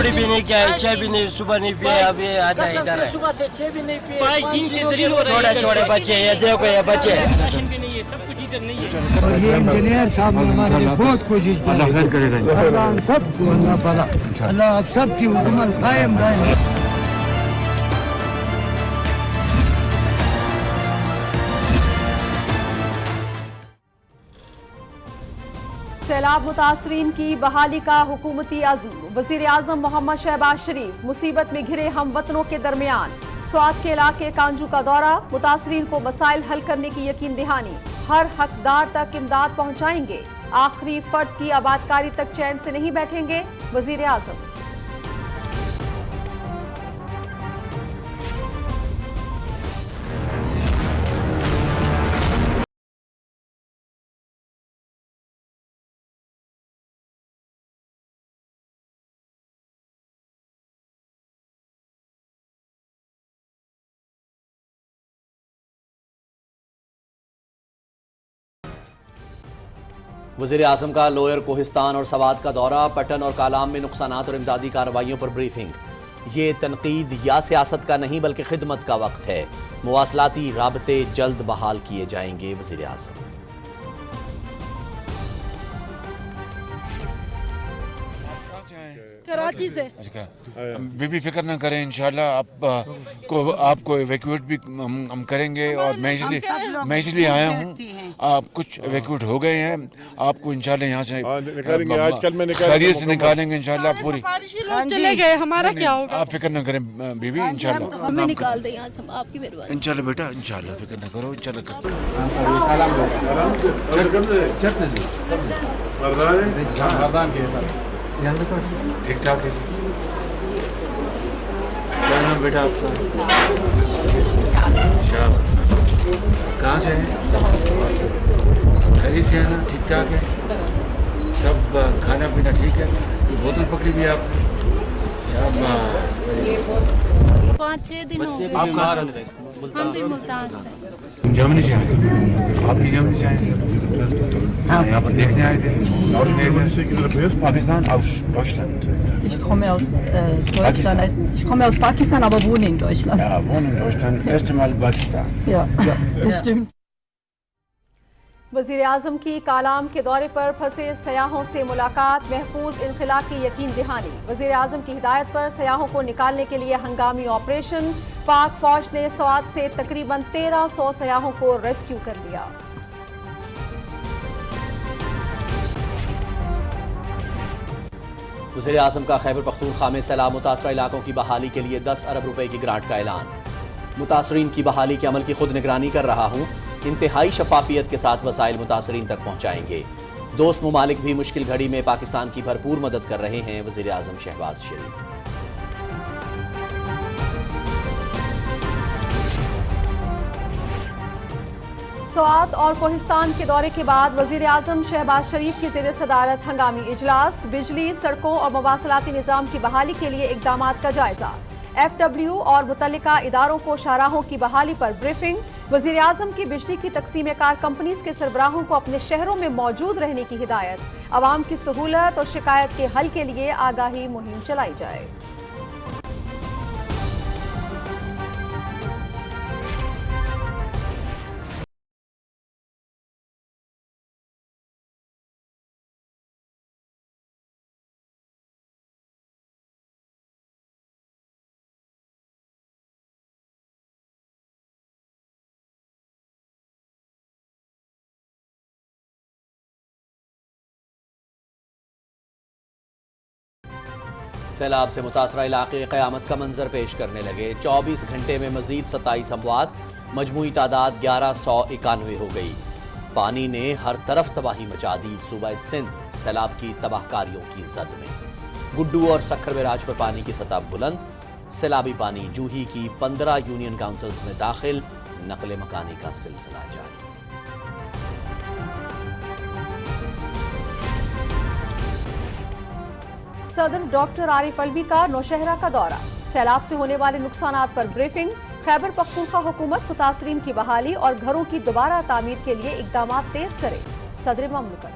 रोटी भी नहीं किया है, चाय भी नहीं, सुबह नहीं पिया, अभी आता है इधर है। सुबह से 6 भी नहीं पिए, 5 दिन से जलील हो रहे छोटे हैं। छोटे बच्चे, ये देखो ये बच्चे। राशन भी नहीं है, सब कुछ इधर नहीं है। और ये इंजीनियर साहब ने हमारी बहुत कोशिश की। अल्लाह खैर करेगा। अल्लाह सबको अल्लाह भला, अल्लाह आप सबकी हुकूमत कायम दायम। सैलाब मुतासरीन की बहाली का हुकूमती अज़्म। वज़ीर आज़म मोहम्मद शहबाज शरीफ मुसीबत में घिरे हम वतनों के दरमियान स्वात के इलाके कांजू का दौरा, मुतासरीन को मसाइल हल करने की यकीन दहानी। हर हकदार तक इमदाद पहुंचाएंगे, आखिरी फर्द की आबादकारी तक चैन से नहीं बैठेंगे वज़ीर आज़म। वज़ीर आज़म का लोअर कोहिस्तान और सवात का दौरा, पटन और कालाम में नुकसानात और इमदादी कार्रवाइयों पर ब्रीफिंग। ये तनकीद या सियासत का नहीं बल्कि खिदमत का वक्त है। मुवासलाती राबते जल्द बहाल किए जाएंगे वज़ीर आज़म। कराची से। बीबी फिक्र ना करें, इंशाल्लाह आपको इवैक्यूएट भी हम करेंगे। और मैं इसलिए आया हूँ, आप कुछ इवैक्यूएट हो गए हैं, आपको इंशाल्लाह यहाँ से निकालेंगे। आजकल में खैरियत से निकालेंगे इंशाल्लाह पूरी। चले गए, हमारा क्या होगा? आप फिक्र ना करें बीबी, इंशाल्लाह हमें निकाल दें यहाँ से, हम आपकी मेहरबानी। इंशाल्लाह बेटा, इंशाल्लाह फिक्र ना करो, इंशाल्लाह ठीक ठाक है। क्या नाम बेटा आपका? शाह। कहाँ से हैं? खरीद से है ना? ठीक ठाक है सब, खाना पीना ठीक है? बोतल पकड़ी भी आप? 5-6 दिन हो गए। आप कहाँ से? हम भी मुल्तान से। जर्मनी से आए थे? आप भी जर्मनी से आए थे? हाँ, यहाँ पर देखने आए थे? Pakistan, Deutschland? Ich komme aus Deutschland. Ich komme aus Pakistan, aber wohne in Deutschland. Ja, wohne in Deutschland. Erste Mal Pakistan. Ja, das stimmt. वज़ीर आज़म की कालाम के दौरे पर फंसे सयाहों से मुलाकात, महफूज इनखला की यकीन दहानी। वज़ीर आज़म की हिदायत पर सयाहों को निकालने के लिए हंगामी ऑपरेशन। पाक फौज ने स्वात से तकरीबन 1300 सयाहों को रेस्क्यू कर लिया। वज़ीर आज़म का खैबर पख्तूनख्वा में सैलाब मुतासरा इलाकों की बहाली के लिए 10 अरब रुपए की ग्रांट का ऐलान। मुतासरीन की बहाली के अमल की खुद निगरानी कर रहा हूँ, इंतहाई शफाफियत के साथ वसाइल मुतासरीन तक पहुँचाएंगे। दोस्त मुमालिक भी मुश्किल घड़ी में पाकिस्तान की भरपूर मदद कर रहे हैं वज़ीर आज़म शहबाज शरीफ। स्वात और कोहिस्तान के दौरे के बाद वज़ीर आज़म शहबाज शरीफ की ज़ेर सदारत हंगामी इजलास। बिजली, सड़कों और मवासलाती निज़ाम की बहाली के लिए इक़दामात का जायजा। FW और मुतल्लिका इदारों को शाहराहों की बहाली पर ब्रीफिंग। वज़ीर आज़म की बिजली की तकसीम कार कंपनीज के सरबराहों को अपने शहरों में मौजूद रहने की हिदायत। अवाम की सहूलत और शिकायत के हल के लिए आगाही मुहिम चलाई जाए। सैलाब से मुतासरा इलाके क़यामत का मंजर पेश करने लगे। 24 घंटे में मजीद 27 अमवात, मजमूई तादाद 1191 हो गई। पानी ने हर तरफ तबाही मचा दी। सूबा सिंध सैलाब की तबाहकारियों की जद में। गुड्डू और सखर बैराज पर पानी की सतह बुलंद। सैलाबी पानी जूही की 15 यूनियन काउंसिल्स में दाखिल। नकले मकानी का सिलसिला जारी। सदर डॉक्टर आरिफ अलवी का नौशहरा का दौरा। सैलाब से होने वाले नुकसानात पर ब्रीफिंग। खैबर पख्तूनख्वा हुकूमत मुतासरीन की बहाली और घरों की दोबारा तामीर के लिए इकदामात तेज करे। सदर ममलकत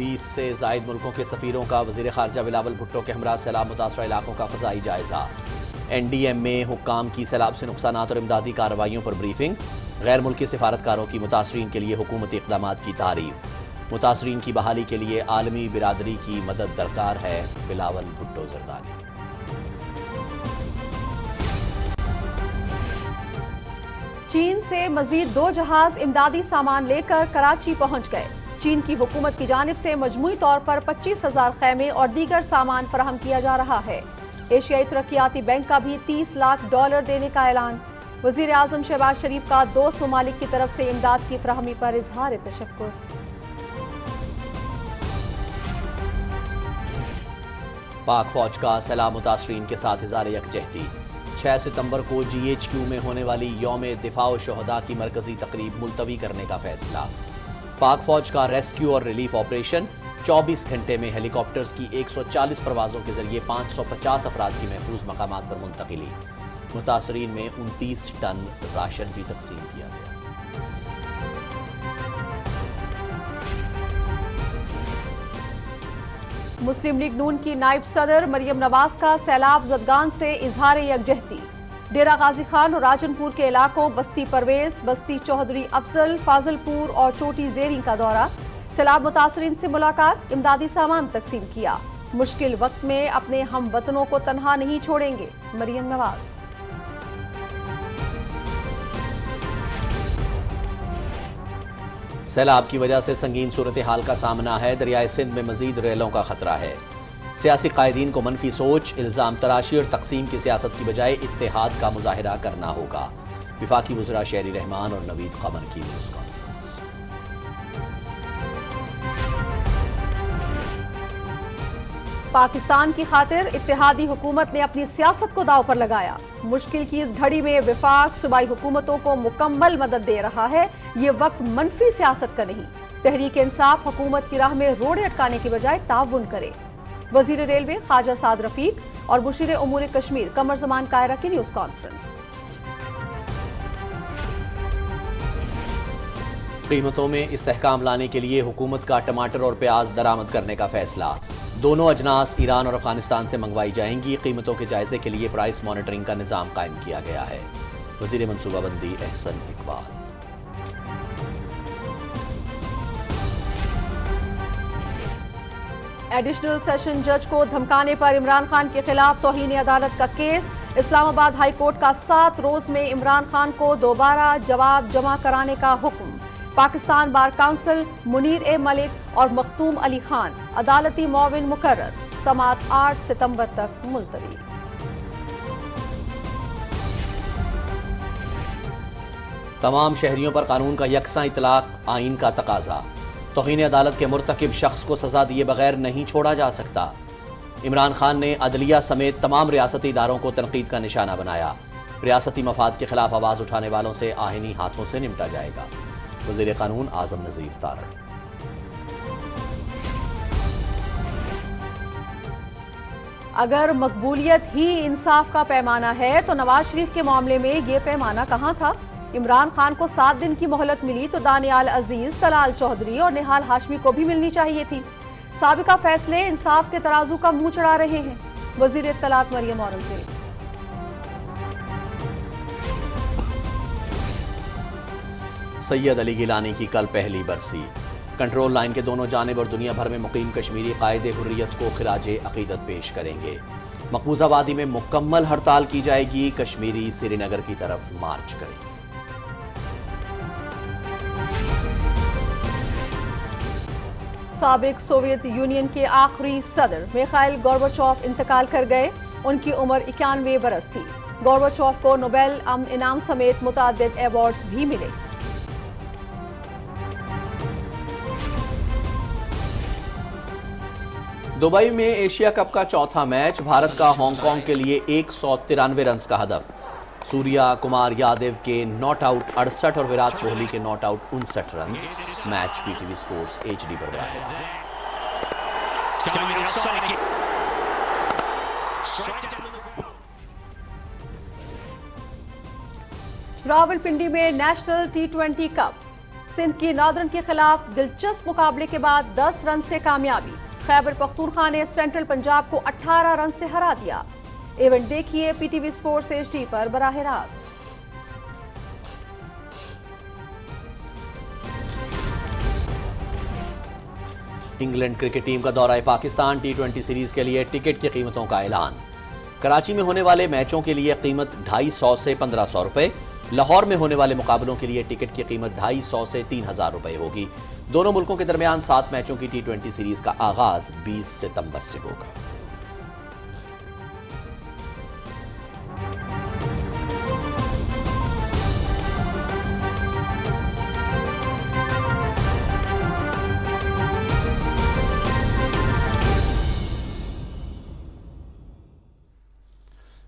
20 سے زائد ملکوں کے سفیروں کا وزیر خارجہ بلاول بھٹو کے ہمراہ سیلاب متاثرہ علاقوں کا فضائی جائزہ۔ این ڈی ایم میں حکام کی سیلاب سے نقصانات اور امدادی کارروائیوں پر بریفنگ۔ غیر ملکی سفارتکاروں کی متاثرین کے لیے حکومتی اقدامات کی تعریف۔ متاثرین کی بحالی کے لیے عالمی برادری کی مدد درکار ہے، بلاول بھٹو زرداری۔ چین سے مزید 2 جہاز امدادی سامان لے کر کراچی پہنچ گئے۔ چین کی حکومت کی جانب سے مجموعی طور پر 25,000 خیمے اور دیگر سامان فراہم کیا جا رہا ہے۔ ایشیائی ترقیاتی بینک کا بھی $30 لاکھ دینے کا اعلان۔ وزیر اعظم شہباز شریف کا دوست ممالک کی طرف سے امداد کی فراہمی پر اظہار تشکر۔ پاک فوج کا سیلاب متاثرین کے ساتھ اظہار یکجہتی۔ 6 ستمبر کو جی ایچ کیو میں ہونے والی یوم دفاع و شہداء کی مرکزی تقریب ملتوی کرنے کا فیصلہ۔ پاک فوج کا ریسکیو اور ریلیف آپریشن، 24 گھنٹے میں ہیلی کاپٹرز کی 140 پروازوں کے ذریعے 550 افراد کی محفوظ مقامات پر منتقلی۔ متاثرین میں 29 ٹن راشن بھی تقسیم کیا گیا۔ مسلم لیگ نون کی نائب صدر مریم نواز کا سیلاب زدگان سے اظہار یکجہتی۔ ڈیرہ غازی خان اور راجن پور کے علاقوں بستی پرویز، بستی چودھری افضل، فاضل پور اور چوٹی زیریں کا دورہ۔ سیلاب متاثرین سے ملاقات، امدادی سامان تقسیم کیا۔ مشکل وقت میں اپنے ہم وطنوں کو تنہا نہیں چھوڑیں گے، مریم نواز۔ سیلاب کی وجہ سے سنگین صورتحال کا سامنا ہے، دریائے سندھ میں مزید ریلوں کا خطرہ ہے۔ سیاسی قائدین کو منفی سوچ، الزام تراشی اور تقسیم کی سیاست کی بجائے اتحاد کا مظاہرہ کرنا ہوگا۔ وفاقی وزراء شہری رحمان اور نوید قمر کی نیوز کانفرنس۔ پاکستان کی خاطر اتحادی حکومت نے اپنی سیاست کو داؤ پر لگایا۔ مشکل کی اس گھڑی میں وفاق صوبائی حکومتوں کو مکمل مدد دے رہا ہے۔ یہ وقت منفی سیاست کا نہیں۔ تحریک انصاف حکومت کی راہ میں روڑے اٹکانے کی بجائے تعاون کرے۔ وزیر ریلوے خواجہ سعد رفیق اور مشیر امور کشمیر قمر زمان کائرہ کی نیوز کانفرنس۔ قیمتوں میں استحکام لانے کے لیے حکومت کا ٹماٹر اور پیاز درآمد کرنے کا فیصلہ۔ دونوں اجناس ایران اور افغانستان سے منگوائی جائیں گی۔ قیمتوں کے جائزے کے لیے پرائس مانیٹرنگ کا نظام قائم کیا گیا ہے۔ وزیر منصوبہ بندی احسن اقبال۔ ایڈیشنل سیشن جج کو دھمکانے پر عمران خان کے خلاف توہین عدالت کا کیس۔ اسلام آباد ہائی کورٹ کا 7 روز میں عمران خان کو دوبارہ جواب جمع کرانے کا حکم۔ پاکستان بار کونسل منیر اے ملک اور مختوم علی خان عدالتی معاون مقرر۔ سماعت 8 ستمبر تک ملتوی۔ تمام شہریوں پر قانون کا یکساں اطلاق آئین کا تقاضا۔ توہین عدالت کے مرتکب شخص کو سزا دیے بغیر نہیں چھوڑا جا سکتا۔ عمران خان نے عدلیہ سمیت تمام ریاستی اداروں کو تنقید کا نشانہ بنایا۔ ریاستی مفاد کے خلاف آواز اٹھانے والوں سے آئینی ہاتھوں سے نمٹا جائے گا۔ وزیر قانون اعظم نذیر تارڑ۔ اگر مقبولیت ہی انصاف کا پیمانہ ہے تو نواز شریف کے معاملے میں یہ پیمانہ کہاں تھا؟ عمران خان کو 7 دن کی مہلت ملی تو دانیال عزیز، طلال چودھری اور نہال ہاشمی کو بھی ملنی چاہیے تھی۔ سابقہ فیصلے انصاف کے ترازو کا منہ چڑھا رہے ہیں۔ وزیر اطلاعات مریم اورنگزیب۔ سید علی گیلانی کی کل پہلی برسی۔ کنٹرول لائن کے دونوں جانب اور دنیا بھر میں مقیم کشمیری قائد حریت کو خراج عقیدت پیش کریں گے۔ مقبوضہ وادی میں مکمل ہڑتال کی جائے گی، کشمیری سری نگر کی طرف مارچ کریں گے۔ سابق سوویت یونین کے آخری صدر میخائل گورباچوف انتقال کر گئے۔ ان کی عمر 91 برس تھی۔ گورباچوف کو نوبیل امن انعام سمیت متعدد ایوارڈز بھی ملے۔ دبئی میں ایشیا کپ کا چوتھا میچ، بھارت کا ہانگ کانگ کے لیے 193 رنز کا ہدف۔ سوریا کمار یادو کے ناٹ آؤٹ 68 اور وراٹ کوہلی کے not out 59 runs. Match P T V sports HD پر براہ راست۔ راولپنڈی میں نیشنل T20 کپ सिंध की नॉर्दर्न के खिलाफ दिलचस्प मुकाबले के बाद 10 रन से कामयाबी। खैबर पख्तूनख्वा ने सेंट्रल पंजाब को 18 रन से हरा दिया। इवेंट देखिए पीटीवी स्पोर्ट्स HD पर बराह रास्त। इंग्लैंड क्रिकेट टीम का दौरा पाकिस्तान T20 सीरीज के लिए टिकट की कीमतों का ऐलान। कराची में होने वाले मैचों के लिए कीमत 250 से 1500 रुपए। लाहौर में होने वाले मुकाबलों के लिए टिकट की कीमत 250 से 3000 रुपए होगी। दोनों मुल्कों के दरमियान 7 मैचों की T20 सीरीज का आगाज 20 सितंबर से होगा।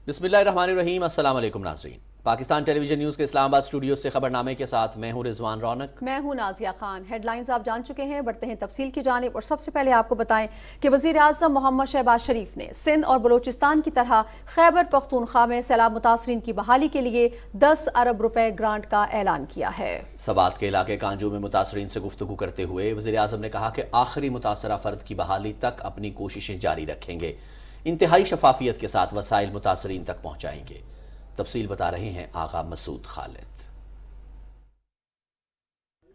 बिस्मिल्लाहिर्रहमानिर्रहीम। अस्सलाम वालेकुम नाज़रीन। पाकिस्तान टेलीविजन न्यूज़ के इस्लामाबाद स्टूडियो से खबरनामे के साथ मैं हूं रिजवान रौनक। मैं हूं नाजिया खान। हेडलाइंस आप जान चुके हैं, बढ़ते हैं तफसील की जानिब। और सबसे पहले आपको बताएं कि वज़ीर आज़म मोहम्मद शहबाज शरीफ ने सिंध और बलूचिस्तान की तरह खैबर पख्तूनख्वा में सैलाब मुतासरीन की बहाली के लिए 10 अरब रुपए ग्रांट का ऐलान किया है। सवात के इलाके कांजू में मुतासरीन से गुफ्तगू करते हुए वज़ीर आज़म ने कहा कि आखिरी मुतासरा फ़र्द की बहाली तक अपनी कोशिशें जारी रखेंगे। इंतहाई शफाफियत के साथ वसाइल मुतासरीन तक पहुंचाएंगे। तफसील बता रहे हैं आगा मसूद खालिद।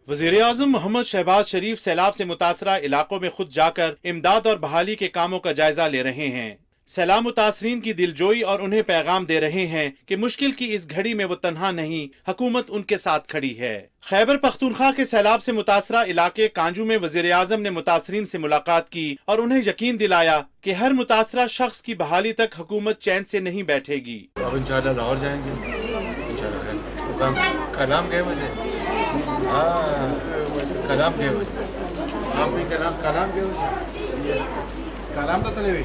वज़ीर आज़म मोहम्मद शहबाज शरीफ सैलाब से मुतासरा इलाकों में खुद जाकर इमदाद और बहाली के कामों का जायजा ले रहे हैं। सैलाब मुतासरीन की दिलजोई और उन्हें पैगाम दे रहे हैं कि मुश्किल की इस घड़ी में वो तन्हा नहीं, हुकूमत उनके साथ खड़ी है। खैबर पख्तूनख्वा के सैलाब से मुतासरा इलाके कांजू में वज़ीर आज़म ने मुतासरीन से मुलाकात की और उन्हें यकीन दिलाया कि हर मुतासरा शख्स की बहाली तक हुकूमत चैन से नहीं बैठेगी। अब इंशाल्लाह लाहौर जाएंगे, इंशाल्लाह कलाम गए मुझे, कलाम गए आप भी कलाम गए कलाम तो तले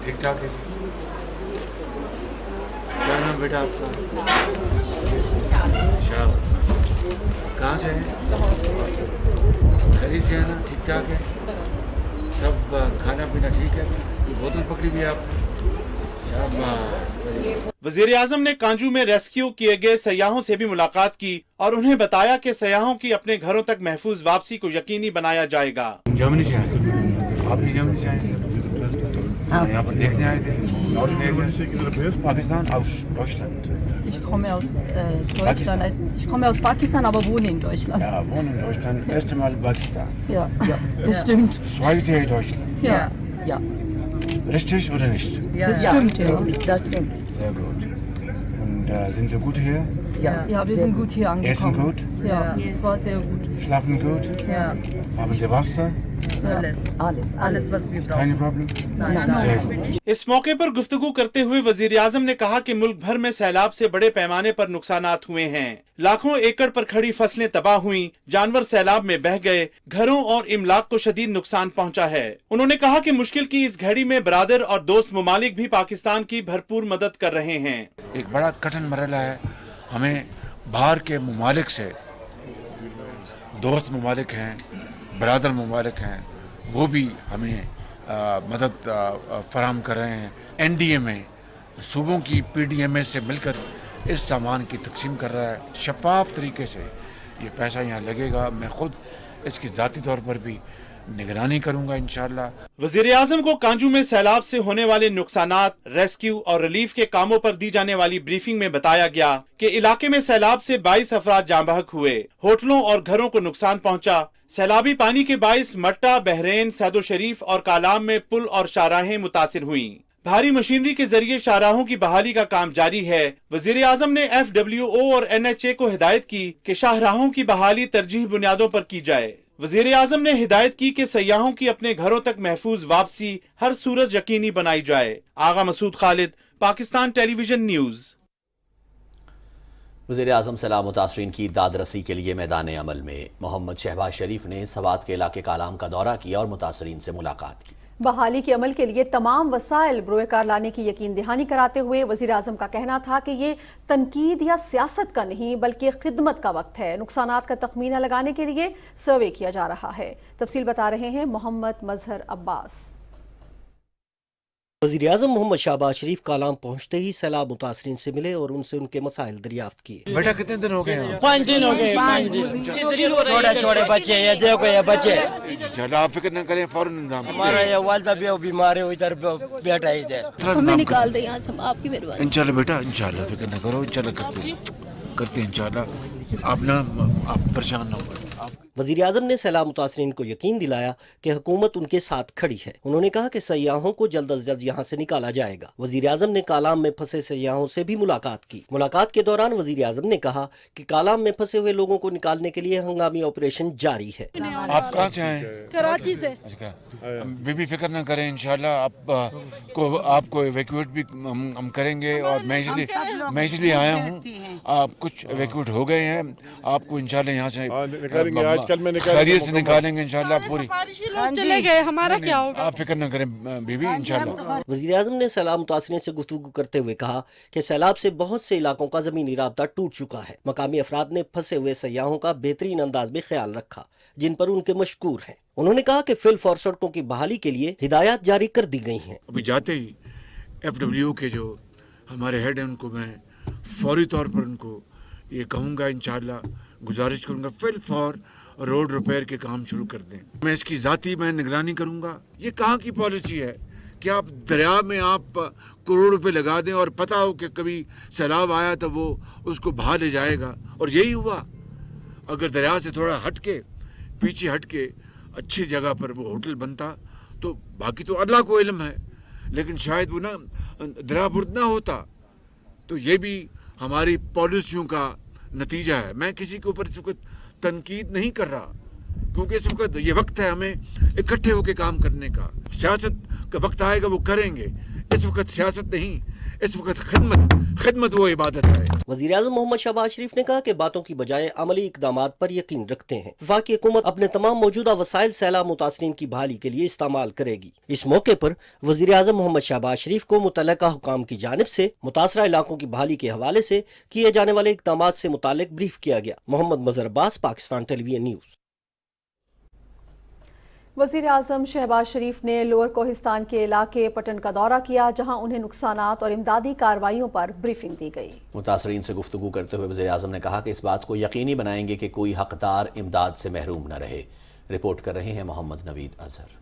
ठीक ठाक है। क्या नाम बेटा आपका? शाह। कहाँ से हैं? खरीद से है ना? ठीक ठाक है सब? खाना पीना ठीक है? ये बोतल पकड़ी भी आप? वज़ीर आज़म ने कांजू में रेस्क्यू किए गए सयाहों से भी मुलाकात की और उन्हें बताया कि सयाहों की अपने घरों तक महफूज वापसी को यकीनी बनाया जाएगा। जर्मनी से आए? आप भी जर्मनी से आए? यहाँ पर देखने आए थे? Pakistan Deutschland? Ich komme aus Deutschland. Ich komme aus Pakistan, aber wohne in Deutschland. Ja, wohne in Deutschland. Erste Mal Pakistan. Ja, das stimmt. Zweite in Deutschland. Ja, ja. Richtig oder nicht? Das stimmt, ja. Das stimmt. Sehr gut. Und sind Sie gut hier? Ja, ja, wir sind gut hier Essen angekommen. gut? Ja, es war sehr gut. Schlafen gut? Ja. Haben Sie Wasser? Alles, was wir brauchen. Keine Problem? Nein. इस मौके पर गुफ्तगू करते हुए वज़ीर आज़म ने कहा कि मुल्क भर में सैलाब से बड़े पैमाने पर नुकसानात हुए हैं। लाखों एकड़ पर खड़ी फसलें तबाह हुई, जानवर सैलाब में बह गए, घरों और इमलाक को शदीद नुकसान पहुंचा है। उन्होंने कहा कि मुश्किल की इस घड़ी में बरादर और दोस्त ममालिक भी पाकिस्तान की भरपूर मदद कर रहे हैं। एक बड़ा कठिन मरहला है। हमें बाहर के ममालिक से, दोस्त ममालिक हैं, बरादर ममालिक हैं, वो भी हमें मदद फराहम कर रहे हैं। NDA में सूबों की PDMA से मिलकर इस सामान की तकसीम कर रहा है। शफाफ तरीके से ये पैसा यहाँ लगेगा। मैं खुद इसकी ज़ाती तौर पर भी निगरानी करूंगा इंशाअल्लाह। वज़ीर आज़म को कांजू में सैलाब से होने वाले नुकसानात, रेस्क्यू और रिलीफ के कामों पर दी जाने वाली ब्रीफिंग में बताया गया कि इलाके में सैलाब से 22 अफराद जाँ बहक हुए, होटलों और घरों को नुकसान पहुंचा। सैलाबी पानी के बाइस मट्टा, बहरैन, सैदो शरीफ और कालाम में पुल और शाहराहें मुतासिर हुई। भारी मशीनरी के जरिए शाहराहों की बहाली का काम जारी है। वज़ीर आज़म ने FWO और NHA को हिदायत की कि शाहराहों की बहाली तरजीह बुनियादों पर की जाए। वज़ीर आज़म ने हिदायत की कि सयाहों की अपने घरों तक महफूज वापसी हर सूरत यकीनी बनाई जाए। आगा मसूद खालिद, पाकिस्तान टेलीविजन न्यूज़। वज़ीर आज़म सैलाब मुतासरीन की दाद रसी के लिए मैदान अमल में। मोहम्मद शहबाज शरीफ ने सवात के इलाके कालाम का दौरा किया और मुतासरीन से मुलाकात की। बहाली के अमल के लिए तमाम वसाइल बरोकार लाने की यकीन दहानी कराते हुए वज़ीर आज़म का कहना था कि ये तनकीद या सियासत का नहीं बल्कि खिदमत का वक्त है। नुकसानात का तखमीना लगाने के लिए सर्वे किया जा रहा है। तफसील बता रहे हैं मोहम्मद मजहर अब्बास। वज़ीर-ए-आज़म मोहम्मद शहबाज शरीफ कालाम पहुंचते ही सैलाब मुतासरीन से मिले और उनसे उनके मसाइल दरियाफ्त किए। बेटा कितने दिन हो गए हैं? 5 दिन हो गए। 5 दिन। छोटे छोटे बच्चे, ये देखो ये बच्चे। इंशाल्लाह आप फिक्र न करें, फौरन इंतजाम हमारा ये वालदा भी बीमार है, इधर बैठा ही है। हमें निकाल दे यहाँ से, आपकी मेहरबानी। इंशाल्लाह बेटा, इंशाल्लाह फिक्र न करो, इंशाल्लाह करते हैं इंशाल्लाह। आप परेशान न हो। वज़ीर-ए-आज़म ने सैलाब मुतासरीन को यकीन दिलाया कि हुकूमत उनके साथ खड़ी है। उन्होंने कहा कि सयाहों को जल्द अज जल्द यहाँ से निकाला जाएगा। वज़ीर-ए-आज़म ने कालाम में फंसे सयाहों से भी मुलाकात की। मुलाकात के दौरान वज़ीर-ए-आज़म ने कहा कि कालाम में फंसे हुए लोगों को निकालने के लिए हंगामी ऑपरेशन जारी है। आप कहाँ से आए? कराची से। बीबी फिक्र न करें, इंशाल्लाह आपको इवैक्यूएट भी हम करेंगे। और मैं इसलिए आया हूँ, आप कुछ इवैक्यूएट हो गए हैं, आपको इंशाल्लाह यहाँ से खैरियत से निकालेंगे इंशाल्लाह। पूरी चले गए, हमारा क्या होगा? आप फिक्र न करें बीबी, इंशाल्लाह। वज़ीर-ए-आज़म ने सैलाब मुतासरीन से गुफ्तगू करते हुए कहा कि सैलाब से बहुत से इलाकों का ज़मीनी राब्ता टूट चुका है। मकामी अफराद ने फंसे हुए सयाहों का बेहतरीन अंदाज में ख्याल रखा, जिन पर उनके मशकूर हैं। उन्होंने कहा कि फिल्म और सड़कों की बहाली के लिए हिदायत जारी कर दी गई हैं। अभी जाते ही FWO के जो हमारे हेड हैं, उनको मैं फौरी तौर पर उनको ये कहूँगा, इंशाल्लाह गुजारिश करूँगा फिल फॉर रोड रिपेयर के काम शुरू कर दें। मैं इसकी ज़ाती निगरानी करूँगा। ये कहाँ की पॉलिसी है कि आप दरिया में आप करोड़ रुपए लगा दें और पता हो कि कभी सैलाब आया तो वो उसको बहा ले जाएगा। और यही हुआ। अगर दरिया से थोड़ा हट के, पीछे हट के अच्छी जगह पर वो होटल बनता तो बाकी तो अल्लाह को इल्म है, लेकिन शायद वो ना दरिया बुर्द ना होता। तो ये भी हमारी पॉलिसियों का नतीजा है। मैं किसी के ऊपर इस वक्त तनकीद नहीं कर रहा, क्योंकि इस वक्त ये वक्त है हमें इकट्ठे होकर काम करने का। सियासत का वक्त आएगा वो करेंगे, इस वक्त सियासत नहीं, इस वक्त खिदमत वो इबादत है। वज़ीर-ए-आज़म मोहम्मद शहबाज शरीफ ने कहा कि बातों की बजाय अमली इक़दामात पर यकीन रखते हैं। वफाकी हुकूमत अपने तमाम मौजूदा वसाइल सैलाब मुतासरीन की बहाली के लिए इस्तेमाल करेगी। इस मौके पर वज़ीर-ए-आज़म मोहम्मद शहबाज शरीफ को मुतल्लिका हुकाम की जानिब से मुतासरा इलाकों की बहाली के हवाले से किए जाने वाले इक़दामात से मुतालिक ब्रीफ किया गया। Mohammad Mazhar Abbas, Pakistan television news. वज़ीर-ए-आज़म शहबाज शरीफ ने लोअर कोहिस्तान के इलाके पटन का दौरा किया, जहां उन्हें नुकसानात और इमदादी कार्रवाइयों पर ब्रीफिंग दी गई। मुतासरीन से गुफ्तगू करते हुए वज़ीर-ए-आज़म ने कहा कि इस बात को यकीनी बनाएंगे कि कोई हकदार इमदाद से महरूम न रहे। रिपोर्ट कर रहे हैं मोहम्मद नवीद अजहर।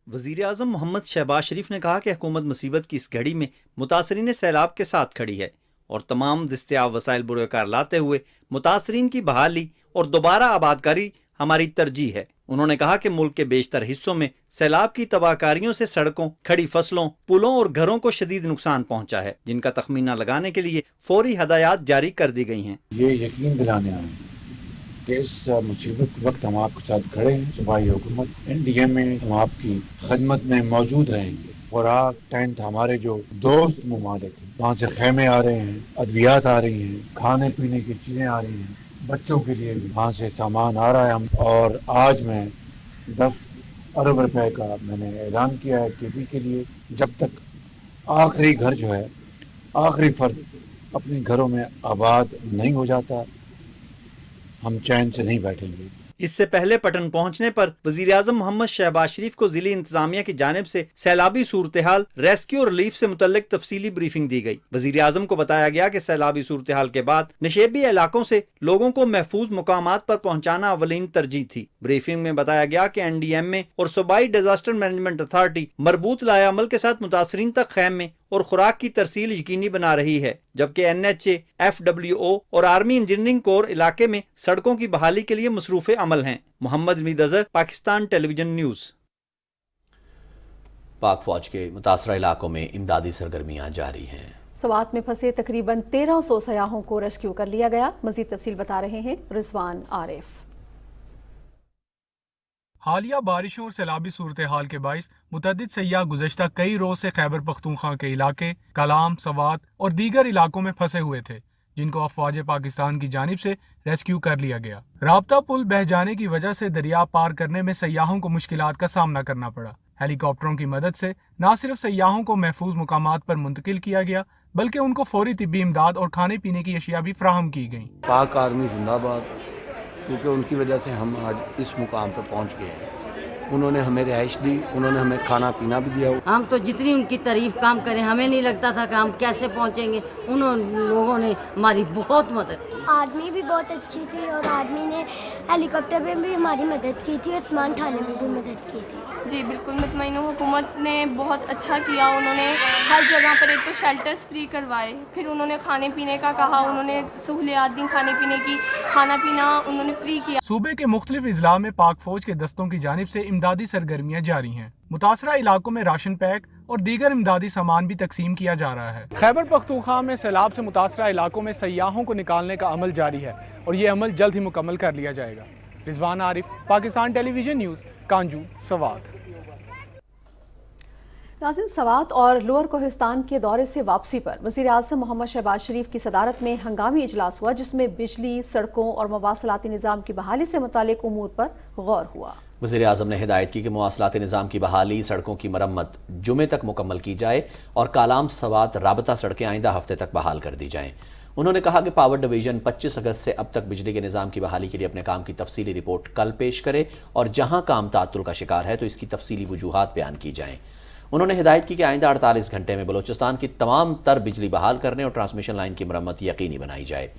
वज़ीर-ए-आज़म मोहम्मद शहबाज शरीफ ने कहा कि हुकूमत मुसीबत की इस घड़ी में मुतासरीन सैलाब के साथ खड़ी है और तमाम दस्तयाब वसाइल बुरोकार लाते हुए मुतासरीन की बहाली और दोबारा आबादकारी हमारी तरजीह है। उन्होंने कहा कि मुल्क के बेशतर हिस्सों में सैलाब की तबाहकारियों से सड़कों, खड़ी फसलों, पुलों और घरों को शदीद नुकसान पहुंचा है, जिनका तखमीना लगाने के लिए फौरी हदायत जारी कर दी गई हैं। ये यकीन दिलाने आए कि इस मुसीबत के वक्त हम आपके साथ खड़े हैं। सूबाई हुकूमत NDA में हम आपकी खिदमत में मौजूद रहेंगे। खुराक टेंट हमारे जो दोस्त ममालिक हैं, वहाँ से खेमे आ रहे हैं, अद्वियात आ रही हैं, खाने पीने की चीज़ें आ रही हैं, बच्चों के लिए भी वहाँ से सामान आ रहा है। और आज मैं 10 अरब रुपए का मैंने ऐलान किया है KP के लिए। जब तक आखिरी घर जो है, आखिरी फर्द अपने घरों में आबाद नहीं हो जाता, हम चैन से नहीं बैठेंगे। इससे पहले पटन पहुंचने पर वज़ीर-ए-आज़म मोहम्मद शहबाज शरीफ को ज़िली इंतजामिया की जानिब से सैलाबी सूरत हाल, रेस्क्यू और रिलीफ से मुतल्लिक तफसीली ब्रीफिंग दी गई। वज़ीर-ए-आज़म को बताया गया कि सैलाबी सूरत हाल के बाद नशेबी इलाकों से लोगों को महफूज मुकामात पर पहुंचाना अवलीन तरजीह थी। ब्रीफिंग में बताया गया कि NDMA और सूबाई डिजास्टर मैनेजमेंट अथॉरिटी मरबूत लायामल के साथ मुतासरीन तक खैमे और खुराक की तरसील यकीनी बना रही है, जबकि NHA, FWO और आर्मी इंजीनियरिंग कोर इलाके में सड़कों की बहाली के लिए मसरूफ़ अमल हैं। Mohammad Naveed Azhar, Pakistan television news. पाक फौज के मुतासरा इलाकों में इमदादी सरगर्मियां जारी हैं। सवात में फंसे तकरीबन 1300 सयाहों को रेस्क्यू कर लिया गया। मजीद तफसील बता रहे हैं रिजवान आरिफ। हालिया बारिशों और सैलाबी सूरत हाल के बाइस मुतअद्दिद सयाह गुज़श्ता कई रोज से खैबर पख्तूनख्वा के इलाके, कलाम, सवात और दीगर इलाकों में फंसे हुए थे, जिनको अफवाज पाकिस्तान की जानिब से रेस्क्यू कर लिया गया। राब्ता पुल बह जाने की वजह से दरिया पार करने में सयाहों को मुश्किलात का सामना करना पड़ा। हेलीकॉप्टरों की मदद से न सिर्फ सयाहों को महफूज मुकामात पर मुंतकिल किया गया, बल्कि उनको फौरी तिब्बी इमदाद और खाने पीने की अशिया भी फराहम की गई। पाक आर्मी जिंदाबाद, क्योंकि उनकी वजह से हम आज इस मुकाम पर पहुँच गए हैं। उन्होंने हमें रिहाइश दी, उन्होंने हमें खाना पीना भी दिया। हम तो जितनी उनकी तारीफ काम करें, हमें नहीं लगता था कि हम कैसे पहुंचेंगे। उन लोगों ने हमारी बहुत मदद की। आर्मी भी बहुत अच्छी थी और आर्मी ने हेलीकॉप्टर में भी हमारी मदद की थी और सामान उठाने में भी मदद की थी। जी बिल्कुल मुतमईन हूँ, हुकूमत ने बहुत अच्छा किया। उन्होंने हर जगह पर एक तो शेल्टर्स फ्री करवाए, फिर उन्होंने खाने पीने का कहा, उन्होंने सहूलियात दी खाने पीने की, खाना पीना उन्होंने फ्री किया। सूबे के मुख्तलिफ अजला में पाक फौज के दस्तों की जानिब से इमदादी सरगर्मियाँ जारी हैं। मुतासरा इलाकों में राशन पैक और दीगर इमदादी सामान भी तकसीम किया जा रहा है। खैबर पख्तूनख्वा में सैलाब से मुतासरा इलाकों में सयाहों को निकालने का अमल जारी है और ये अमल जल्द ही मुकम्मल कर लिया जाएगा। Rizwan Arif, Pakistan television news, कांजू, Swat. नाज़रीन, सवात और लोअर कोहिस्तान के दौरे से वापसी पर वज़ीर आज़म मोहम्मद शहबाज शरीफ की सदारत में हंगामी इजलास हुआ, जिसमें बिजली, सड़कों और मवासलाती निज़ाम की बहाली से मुतालिक उमूर पर गौर हुआ। वज़ीर आज़म ने हिदायत की कि मवासलाती निज़ाम की बहाली, सड़कों की मरम्मत जुमे तक मुकम्मल की जाए और कालाम सवात राबता सड़कें आइंदा हफ्ते तक बहाल कर दी जाएँ। उन्होंने कहा कि पावर डिवीज़न 25 अगस्त से अब तक बिजली के निज़ाम की बहाली के लिए अपने काम की तफसीली रिपोर्ट कल पेश करे और जहाँ काम ताअत्तुल का शिकार है तो इसकी तफसीली वजूहात बयान की जाएँ। उन्होंने हिदायत की कि आइंदा 48 घंटे में बलोचिस्तान की तमाम तर बिजली बहाल करने और ट्रांसमिशन लाइन की मरम्मत यकीनी बनाई जाए।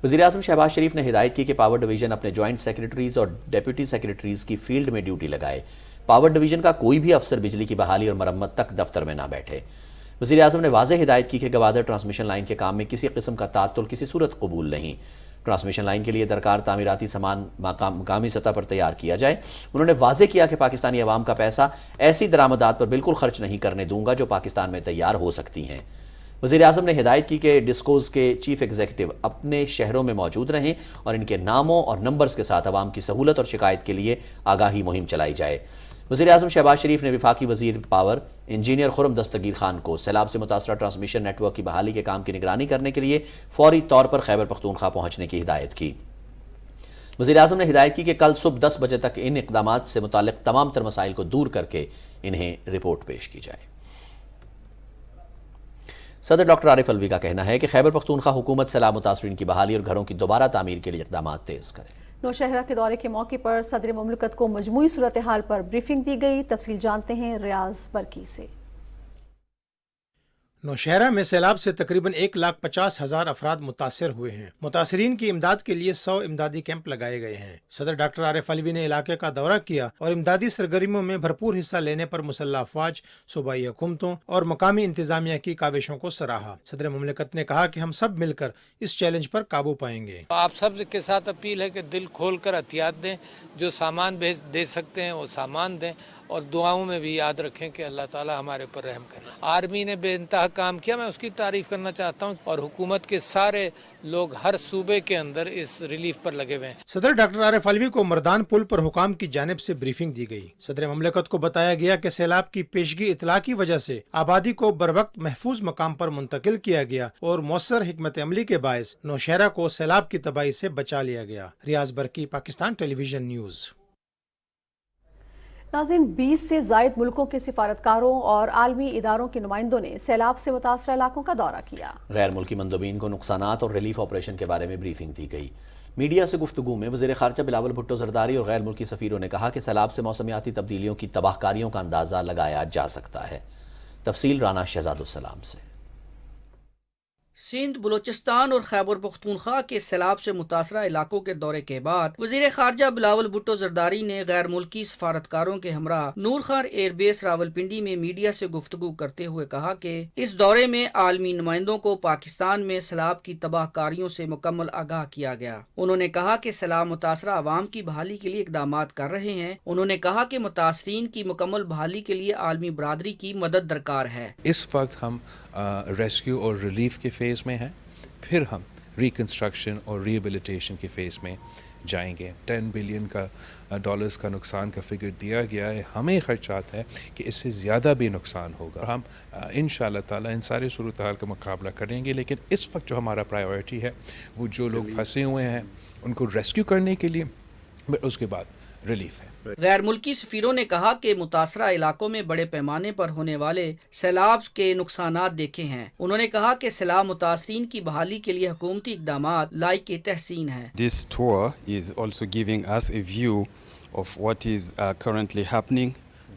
वज़ीर आज़म शहबाज शरीफ ने हिदायत की कि पावर डिवीज़न अपने जॉइंट सेक्रेटरीज़ और डिप्टी सेक्रेटरीज़ की फील्ड में ड्यूटी लगाए। पावर डिवीज़न का कोई भी अफसर बिजली की बहाली और मरम्मत तक दफ्तर में ना बैठे। वज़ीर आज़म ने वाज़ेह हिदायत की कि गवादर ट्रांसमिशन लाइन के काम में किसी किस्म का ताअत्तुल किसी सूरत कबूल नहीं। ट्रांसमिशन लाइन के लिए दरकार तामीराती सामान मकामी सतह पर तैयार किया जाए। उन्होंने वाज़ेह किया कि पाकिस्तानी अवाम का पैसा ऐसी दरामदात पर बिल्कुल खर्च नहीं करने दूंगा जो पाकिस्तान में तैयार हो सकती हैं। वज़ीर आज़म ने हिदायत की कि डिस्कोज के चीफ एग्जीक्यूटिव अपने शहरों में मौजूद रहें और इनके नामों और नंबर्स के साथ अवाम की सहूलत और शिकायत के लिए आगाही मुहिम चलाई जाए। वज़ीर आज़म शहबाज शरीफ ने वफाकी वज़ीर पावर इंजीनियर खुर्रम दस्तगीर खान को सैलाब से मुतासरा ट्रांसमिशन नेटवर्क की बहाली के काम की निगरानी करने के लिए फौरी तौर पर खैबर पख्तूनख्वा पहुंचने की हिदायत की। वज़ीर आज़म ने हिदायत की कि कल सुबह 10 बजे तक इन इक़दामात से मुताल्लिक़ तमाम तर मसाइल को दूर करके इन्हें रिपोर्ट पेश की जाए। सदर डॉक्टर आरिफ अलवी का कहना है कि खैबर पख्तूनख्वा हुकूमत सैलाब मुतासरीन की बहाली और घरों की दोबारा तामीर के लिए इक़दामात तेज़ करे। नौशहरा के दौरे के मौके पर सदर मुमलिकत को मजमूई सूरत हाल पर ब्रीफिंग दी गई। तफसील जानते हैं रियाज बरकी से। नौशहरा में सैलाब से तकरीबन 1,50,000 अफराद मुतासर हुए हैं। मुतासरीन की इमदाद के लिए 100 इमदादी कैंप लगाए गए हैं। सदर डॉक्टर आरिफ अलवी ने इलाके का दौरा किया और इमदादी सरगर्मियों में भरपूर हिस्सा लेने पर मुसल्लह अफवाज, सूबाई हुकूमतों और मकामी इंतजामिया की काविशों को सराहा। सदर मुमलिकत ने कहा कि हम सब मिलकर इस चैलेंज पर काबू पाएंगे। आप सब के साथ अपील है कि दिल खोल कर एहतियात दें, जो सामान दे सकते हैं वो सामान दें और दुआओं में भी याद रखें कि अल्लाह ताला हमारे ऊपर रहम करे। आर्मी ने बेइंतहा काम किया, मैं उसकी तारीफ करना चाहता हूं और हुकूमत के सारे लोग हर सूबे के अंदर इस रिलीफ पर लगे हुए हैं। सदर डॉक्टर आरिफ अलवी को मर्दान पुल पर हुकाम की जानिब से ब्रीफिंग दी गई। सदर मुमलिकत को बताया गया कि सैलाब की पेशगी इतला की वजह से आबादी को बरवक्त महफूज मकाम पर मुंतकिल किया गया और मौसर हिकमत अमली के बायस नौशहरा को सैलाब की तबाही से बचा लिया गया। रियाज बरकी, पाकिस्तान टेलीविजन न्यूज़। नाज़रीन, 20 से ज़ायद मुल्कों के सिफारतकारों और आलमी इदारों के नुमाइंदों ने सैलाब से मुतासरा इलाकों का दौरा किया। गैर मुल्की मंदोबीन को नुकसानात और रिलीफ ऑपरेशन के बारे में ब्रीफिंग दी गई। मीडिया से गुफ्तगू में वज़ीर ख़ारजा बिलावल भुट्टो ज़रदारी और गैर मुल्की सफ़ीरों ने कहा कि सैलाब से मौसमियाती तब्दीलियों की तबाहकारियों का अंदाज़ा लगाया जा सकता है। तफसील राना शहजादुस्सलाम से। सिंध, बलूचिस्तान और खैबर पख्तूनख्वा के सैलाब से मुतासरा इलाकों के दौरे के बाद वज़ीर ख़ारजा बिलावल भुट्टो ज़रदारी ने गैर मुल्की सफारतकारों के हमरा नूर खान एयरबेस रावलपिंडी में मीडिया से गुफ्तगू करते हुए कहा कि इस दौरे में आलमी नुमाइंदों को पाकिस्तान में सैलाब की तबाहकारियों से मुकम्मल आगाह किया गया। उन्होंने कहा कि सैलाब मुतासरा अवाम की बहाली के लिए इक़दामात कर रहे हैं। उन्होंने कहा कि मुतासरीन की मुकम्मल बहाली के लिए आलमी बरादरी की मदद दरकार है। इस वक्त हम रेस्क्यू और रिलीफ के फेज़ में हैं, फिर हम रिकन्स्ट्रक्शन और रिहेबिलिटेशन के फेज़ में जाएंगे। 10 बिलियन का डॉलर्स का नुकसान का फिगर दिया गया है। हमें ख़दशात है कि इससे ज़्यादा भी नुकसान होगा। हम इंशाअल्लाह ताला इन सारे सूरत हाल का मुकाबला करेंगे, लेकिन इस वक्त जो हमारा प्रायोरिटी है वो जो लोग फंसे हुए हैं उनको रेस्क्यू करने के लिए, उसके बाद रिलीफ है। गैर मुल्की सफीरों ने कहा कि मुतासरा इलाकों में बड़े पैमाने पर होने वाले सैलाब के नुकसानात देखे हैं। उन्होंने कहा कि सैलाब मुतासरीन की बहाली के लिए हुकूमती इक़दामात लायक तहसीन है। This tour is also giving us a view of what is currently happening,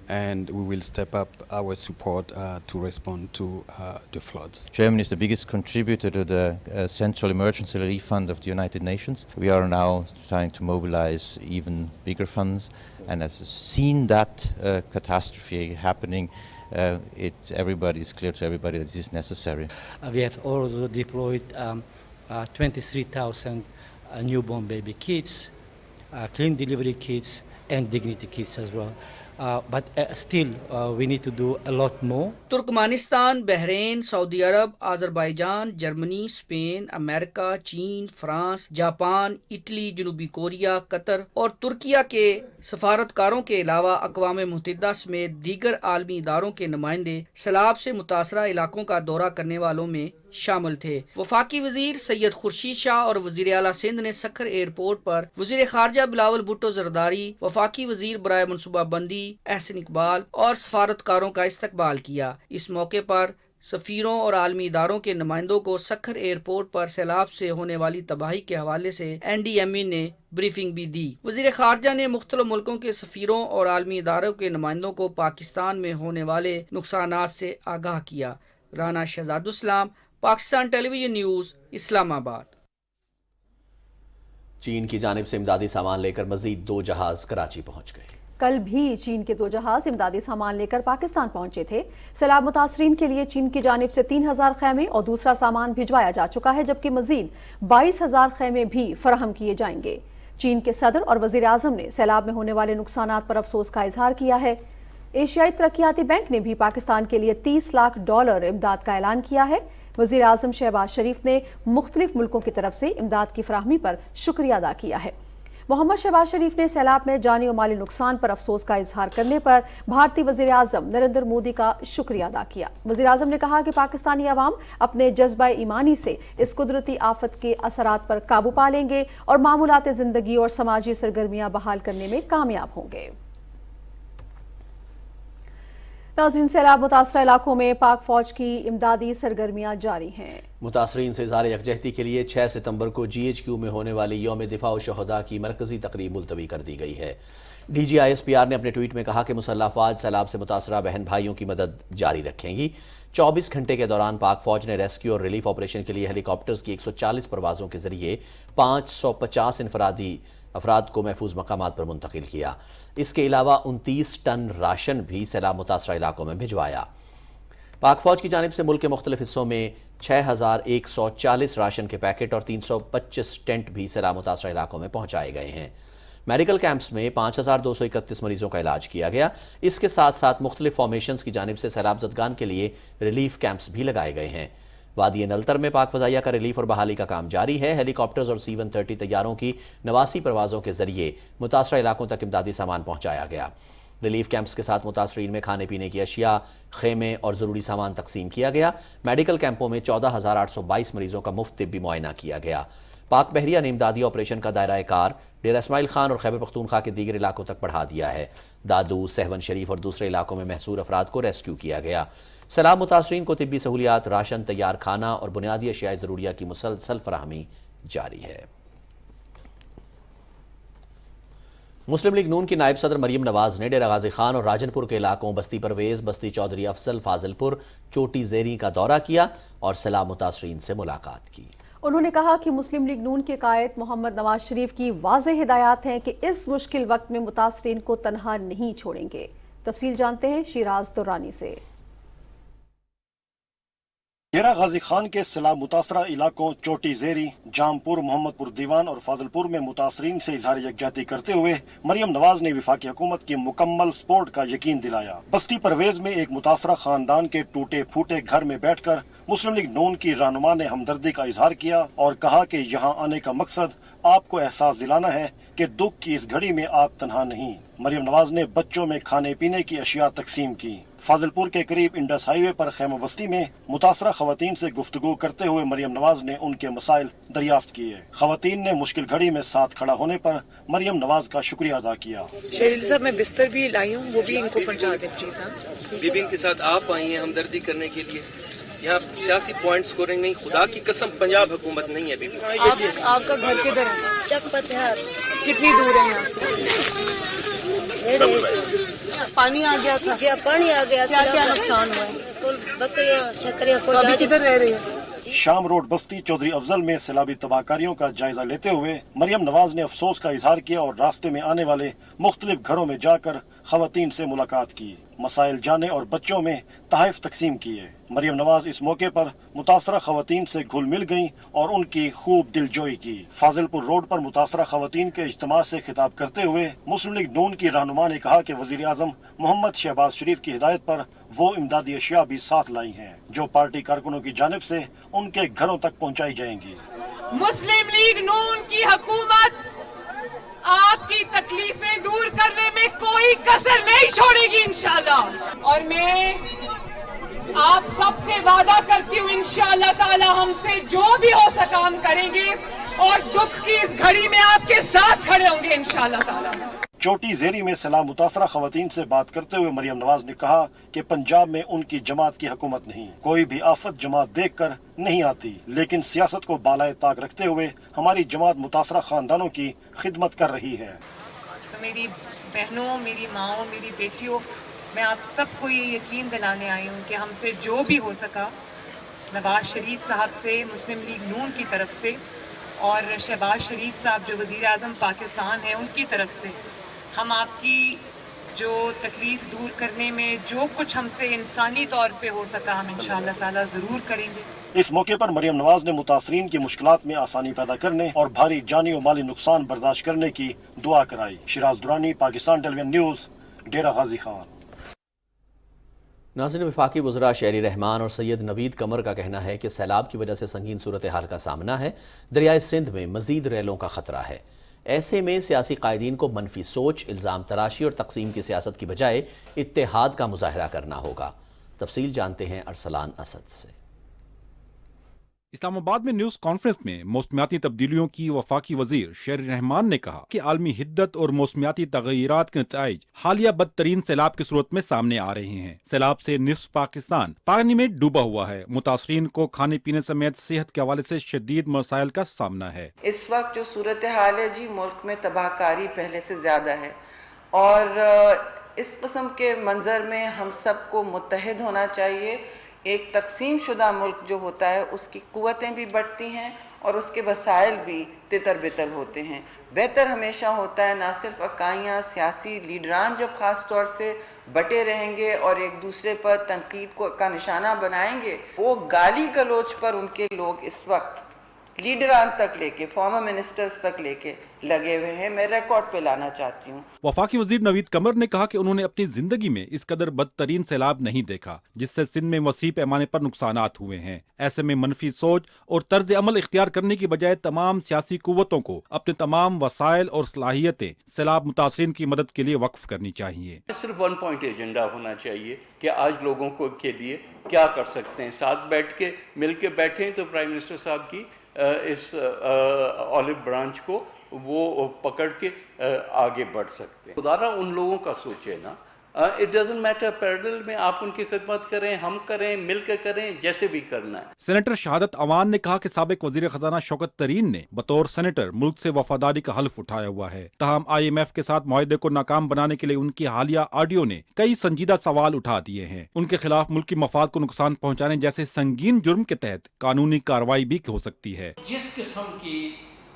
and we will step up our support to respond to the floods. Germany is the biggest contributor to the Central Emergency Relief Fund of the United Nations. We are now trying to mobilize even bigger funds, and as seen that catastrophe happening, it's clear to everybody that this is necessary. We have also deployed 23,000 newborn baby kits, clean delivery kits, and dignity kits as well. But still, we need to do a lot more. Turkmenistan, Bahrain, Saudi Arab, Azerbaijan, Germany, Spain, America, चीन, France, Japan, Italy, जनूबी Korea, Qatar और Turkiye के सफारतकारों के अलावा अक़वाम मुत्तहिदा समेत दीगर आलमी इदारों के नुमाइंदे सैलाब से मुतासरा इलाकों का दौरा करने वालों में शामिल थे। वफाकी वजीर सैयद खुर्शीद शाह और वजीर आला सिंध ने सखर एयरपोर्ट पर वजीर खारजा बिलावल भुट्टो जरदारी, वफाकी वजीर बराए मनसूबाबंदी एहसन इकबाल और सफारतकारों का इस्तकबाल किया। इस मौके पर सफीरों और आलमी इदारों के नुमाइंदों को सखर एयरपोर्ट पर सैलाब से होने वाली तबाही के हवाले से NDMA ने ब्रीफिंग भी दी। वजीर खारजा ने मुख्तलिफ मुल्कों के सफीरों और आलमी इदारों के नुमाइंदों को पाकिस्तान में होने वाले नुकसानात से आगाह किया। Rana Shahzadulislam, Pakistan television news, Islamabad. चीन की जानिब से इमदादी सामान लेकर मजीद 2 जहाज कराची पहुंच गए। कल भी चीन के 2 जहाज इमदादी सामान लेकर पाकिस्तान पहुंचे थे। सैलाब मुतासरीन के लिए चीन की जानिब से 3,000 खैमे और दूसरा सामान भिजवाया जा चुका है, जबकि मजीद 22,000 खैमे भी फराहम किए जाएंगे। चीन के सदर और वजीर आजम ने सैलाब में होने वाले नुकसानात पर अफसोस का इजहार किया है। एशियाई तरक्याती बैंक ने भी पाकिस्तान के लिए $30 लाख इमदाद का ऐलान किया है। वजीर आजम शहबाज शरीफ ने मुख्तलिफ मुल्कों की तरफ से इमदाद की फराहमी पर शुक्रिया अदा किया है। मोहम्मद शहबाज शरीफ ने सैलाब में जानी और माली नुकसान पर अफसोस का इजहार करने पर भारतीय वजीर आजम नरेंद्र मोदी का शुक्रिया अदा किया। वजीर आजम ने कहा कि पाकिस्तानी अवाम अपने जज्बा ईमानी से इस कुदरती आफत के असरात पर काबू पा लेंगे और मामूलात जिंदगी और समाजी सरगर्मियां बहाल करने में कामयाब होंगे। नाज़रीन, सैलाब मुतासरा इलाकों में पाक फौज की इमदादी सरगर्मियां जारी हैं। मुतासरीन से इज़हार यकजहती के लिए 6 सितंबर को GHQ में होने वाली यौम दिफा व शहदा की मरकजी तकरीब मुलतवी कर दी गई है। DG ISPR ने अपने ट्वीट में कहा कि मुसल्लह फ़ौज सैलाब से मुतासरा बहन भाइयों की मदद जारी रखेंगी। 24 घंटे के दौरान पाक फौज ने रेस्क्यू और रिलीफ ऑपरेशन के लिए हेलीकॉप्टर्स की 140 परवाज़ों के जरिए 550 इनफरादी अफराद को महफूज मकामात पर मुंतकिल किया। इसके अलावा 29 टन राशन भी सैलाब मुतासरा इलाकों में भिजवाया। पाक फौज की जानिब से मुल्क के मुख्तलिफ हिस्सों में 6,140 राशन के पैकेट और 325 टेंट भी सैलाब मुतासरा इलाकों में पहुंचाए गए हैं। मेडिकल कैंप्स में 5,231 मरीजों का इलाज किया गया। इसके साथ साथ मुख्तलिफ फॉर्मेशंस की जानिब से सैलाब ज़दगान के लिए रिलीफ कैंप्स भी लगाए गए हैं। वादी नलतर में पाक फ़ज़ाइया का रिलीफ और बहाली का काम जारी है। हेलीकॉप्टर्स और C-130 तैयारों की 89 परवाज़ों के जरिए मुतासरा इलाकों तक इमदादी सामान पहुंचाया गया। रिलीफ कैंप्स के साथ मुतासरीन में खाने पीने की अशिया, खेमे और ज़रूरी सामान तकसीम किया गया। मेडिकल कैंपों में 14,822 मरीजों का मुफ्त तिब्बी मुआयना किया गया। पाक बहरिया ने इमदादी ऑपरेशन का दायरा कार डेरा इस्माइल खान और खैबर पख्तूनख्वा के दीगर इलाकों तक बढ़ा दिया है। दादू, सहवन शरीफ और दूसरे इलाकों में महसूर अफराद को रेस्क्यू किया गया। सैलाब मुतासरीन को तिब्बी सहूलियात, राशन, तैयार खाना और बुनियादी अशियाए ज़रूरिया की मुसलसल फराहमी जारी है। मुस्लिम लीग नून की नायब सदर मरियम नवाज ने डेरा गाजी खान और राजनपुर के इलाकों बस्ती परवेज, बस्ती चौधरी अफजल, फाजिलपुर, चोटी ज़ेरी का दौरा किया और सैलाब मुतासरीन से मुलाकात की। उन्होंने कहा कि मुस्लिम लीग नून के कायद मोहम्मद नवाज शरीफ की वाज़ेह हिदायत हैं कि इस मुश्किल वक्त में मुतासरीन को तनहा नहीं छोड़ेंगे। तफसील जानते हैं शिराज दुर्रानी से। डेरा गाजी खान के सैलाब मुतासरा इलाकों चोटी ज़ेरी, जामपुर, मोहम्मदपुर दीवान और फाजिलपुर में मुतासरीन से इजहार यकजहती करते हुए मरियम नवाज ने वफाकी हुकूमत की मुकम्मल सपोर्ट का यकीन दिलाया। बस्ती परवेज में एक मुतासरा खानदान के टूटे फूटे घर में बैठकर मुस्लिम लीग नून की रहनुमा ने हमदर्दी का इजहार किया और कहा कि यहाँ आने का मकसद आपको एहसास दिलाना है कि दुख की इस घड़ी में आप तनहा नहीं। मरियम नवाज ने बच्चों में खाने पीने की अशिया तकसीम की। फाजिलपुर के करीब इंडस हाईवे पर खैमा बस्ती में मुतासरा खवातीन से गुफ्तगू करते हुए मरियम नवाज ने उनके मसाइल दरियाफ्त किए। खवातीन ने मुश्किल घड़ी में साथ खड़ा होने पर मरियम नवाज का शुक्रिया अदा किया। शरीफ साहब, मैं बिस्तर भी लाई हूँ, वो भी इनको पहुँचा दें प्लीज। बीबी के साथ आप आई हैं हमदर्दी करने के लिए। यहाँ सियासी पॉइंट स्कोरिंग नहीं, खुदा की कसम पंजाब हुकूमत नहीं है बीबी। आपका घर किधर है? चक पतहर। कितनी दूर है यहाँ से? पानी आ गया था। जी पानी आ गया, क्या क्या नुकसान हुआ है? बकरियां शकरियां तो अभी किधर रह रही है? शाम रोड बस्ती चौधरी अफजल में सैलाबी तबाहकारियों का जायजा लेते हुए मरियम नवाज ने अफसोस का इजहार किया और रास्ते में आने वाले मुख्तलिफ घरों में जाकर खवातीन से मुलाकात की, मसाइल जाने और बच्चों में तहफ़ तकसीम किए। मरियम नवाज इस मौके पर मुतासरा खवातीन से घुल मिल गईं और उनकी खूब दिलजोई की। फाजिलपुर रोड पर मुतासरा खवातीन के इज्तिमा से खिताब करते हुए मुस्लिम लीग नून की रहनुमा ने कहा कि वज़ीर आज़म मोहम्मद शहबाज शरीफ की हिदायत पर वो इमदादी अशिया भी साथ लाई हैं जो पार्टी कारकुनों की जानिब से उनके घरों तक पहुँचाई जाएंगी। मुस्लिम लीग नून की हुकूमत आपकी तकलीफें दूर करने में कोई कसर नहीं छोड़ेगी इंशाल्लाह। और मैं आप सबसे वादा करती हूँ इंशाल्लाह ताला हमसे जो भी हो सका हम करेंगे और दुख की इस घड़ी में आपके साथ खड़े होंगे इंशाल्लाह ताला। चोटी ज़ेरी में सलाम मुतासरा खवातीन से बात करते हुए मरियम नवाज ने कहा कि पंजाब में उनकी जमात की हुकूमत नहीं, कोई भी आफत जमात देखकर नहीं आती, लेकिन सियासत को बालाए ताक रखते हुए हमारी जमात मुतासरा खानदानों की खिदमत कर रही है। तो मेरी बहनों, मेरी माओ, मेरी बेटियों, मैं आप सबको ये यकीन दिलाने आई हूँ कि हमसे जो भी हो सका नवाज शरीफ साहब से, मुस्लिम लीग नून की तरफ से और शहबाज शरीफ साहब जो वज़ीर आज़म पाकिस्तान है उनकी तरफ से हम आपकी जो तकलीफ़ दूर करने में जो कुछ हमसे इंसानी तौर पे हो सका हम इंशाअल्लाह ताला ज़रूर करेंगे। इस मौके पर मरियम नवाज ने मुतासरीन की मुश्किलात में आसानी पैदा करने और भारी जानी और माली नुकसान बर्दाश्त करने की दुआ कराई। शिराज दुरानी, पाकिस्तान टेलीविजन न्यूज़, डेरा गाजी खान। नाज़रीन, वफाकी वज़रा शहरी रहमान और सैयद नवीद कमर का कहना है कि सैलाब की वजह से संगीन सूरत हाल का सामना है। दरियाए सिंध में मज़ीद रैलों का ख़तरा है। ऐसे में सियासी कायदीन को मनफी सोच, इल्ज़ाम तराशी और तकसीम की सियासत की बजाय इत्तेहाद का मुजाहरा करना होगा। तफसील जानते हैं अरसलान असद से। इस्लामाबाद में न्यूज़ कॉन्फ्रेंस में मौसमियाती तब्दीलियों की वफाकी वजीर शहरी रहमान ने कहा कि आलमी हिद्दत और मौसमियाती तगय्युरात के नताइज हालिया बदतरीन सैलाब की सूरत में सामने आ रहे हैं। सैलाब से निस्फ पाकिस्तान पानी में डूबा हुआ है। मुतासरीन को खाने पीने समेत सेहत के हवाले से शदीद मसाइल का सामना है। इस वक्त जो सूरत हाल है जी, मुल्क में तबाहकारी पहले से ज़्यादा है और इस किस्म के मंजर में हम सबको मुत्तहिद होना चाहिए। एक तकसीम शुदा मुल्क जो होता है उसकी क़ुव्वतें भी बढ़ती हैं और उसके वसाइल भी तितर बितर होते हैं। बेहतर हमेशा होता है ना सिर्फ इकाइयाँ, सियासी लीडरान जब ख़ास तौर से बटे रहेंगे और एक दूसरे पर तनकीद का निशाना बनाएंगे, वो गाली गलोच पर उनके लोग इस वक्त लीडरान तक लेके, फॉर्मर मिनिस्टर्स तक लेके लगे हुए हैं। मैं रिकॉर्ड पे लाना चाहती हूँ। वफाकी वजीर नवीद कमर ने कहा कि उन्होंने अपनी जिंदगी में इस कदर बदतरीन सैलाब नहीं देखा जिससे सिंध में वसी पैमाने पर नुकसानात हुए हैं। ऐसे में मनफी सोच और तर्ज अमल इख्तियार करने की बजाय तमाम सियासी कुव्वतों को अपने तमाम वसाइल और सलाहियतें सैलाब मुतासरीन की मदद के लिए वक्फ करनी चाहिए। सिर्फ वन पॉइंट एजेंडा होना चाहिए कि आज लोगों को के लिए क्या कर सकते हैं। साथ बैठ के मिल के बैठे तो प्राइम मिनिस्टर साहब की इस ऑलिव ब्रांच को वो पकड़ के आगे बढ़ सकते हैं। खुदारा उन लोगों का सोचे ना, इट डजंट मैटर पैरेलल में आप उनकी खिदमत करें, हम करें, मिल के करें, जैसे भी करना है। सेनेटर शहादत अवान ने कहा कि साबिक वजीर खजाना शौकत तरीन ने बतौर सेनेटर मुल्क से वफादारी का हल्फ उठाया हुआ है। तहम IMF के साथ मुआहदे को नाकाम बनाने के लिए उनकी हालिया ऑडियो ने कई संजीदा सवाल उठा दिए हैं। उनके खिलाफ मुल्की मफाद को नुकसान पहुँचाने जैसे संगीन जुर्म के तहत कानूनी कार्रवाई भी हो सकती है। जिस किस्म की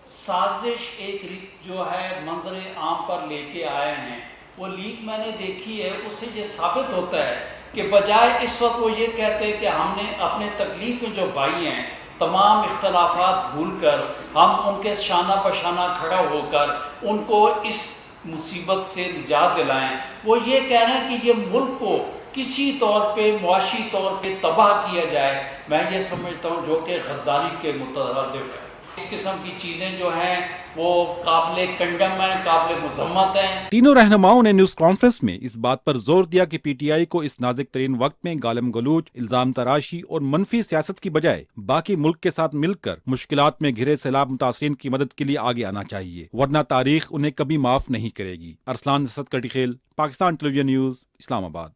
साजिश एक जो है मंजर आम पर लेके आए हैं, वो लीग मैंने देखी है, उससे ये साबित होता है कि बजाय इस वक्त वो ये कहते हैं कि हमने अपने तकलीफ में जो भाई हैं तमाम इख्तलाफात भूल कर हम उनके शाना पशाना खड़ा होकर उनको इस मुसीबत से निजात दिलाएं, वो ये कह रहे हैं कि ये मुल्क को किसी तौर पे मुआशी तौर पे तबाह किया जाए। मैं ये समझता हूँ जो कि गद्दारी के मुतरद्दिफ है। इस किस्म की चीज़ें जो हैं वो काबिले कंडम हैं, काबिले मुज़म्मत हैं। तीनों रहनुमाओं ने न्यूज़ कॉन्फ्रेंस में इस बात पर जोर दिया कि PTI को इस नाजुक तरीन वक्त में गालम गलूच, इल्जाम तराशी और मनफी सियासत की बजाय बाकी मुल्क के साथ मिलकर मुश्किलात में घिरे सैलाब मुतासरीन की मदद के लिए आगे आना चाहिए, वरना तारीख उन्हें कभी माफ नहीं करेगी। Arsalan Asad Katikhel, Pakistan television news, Islamabad.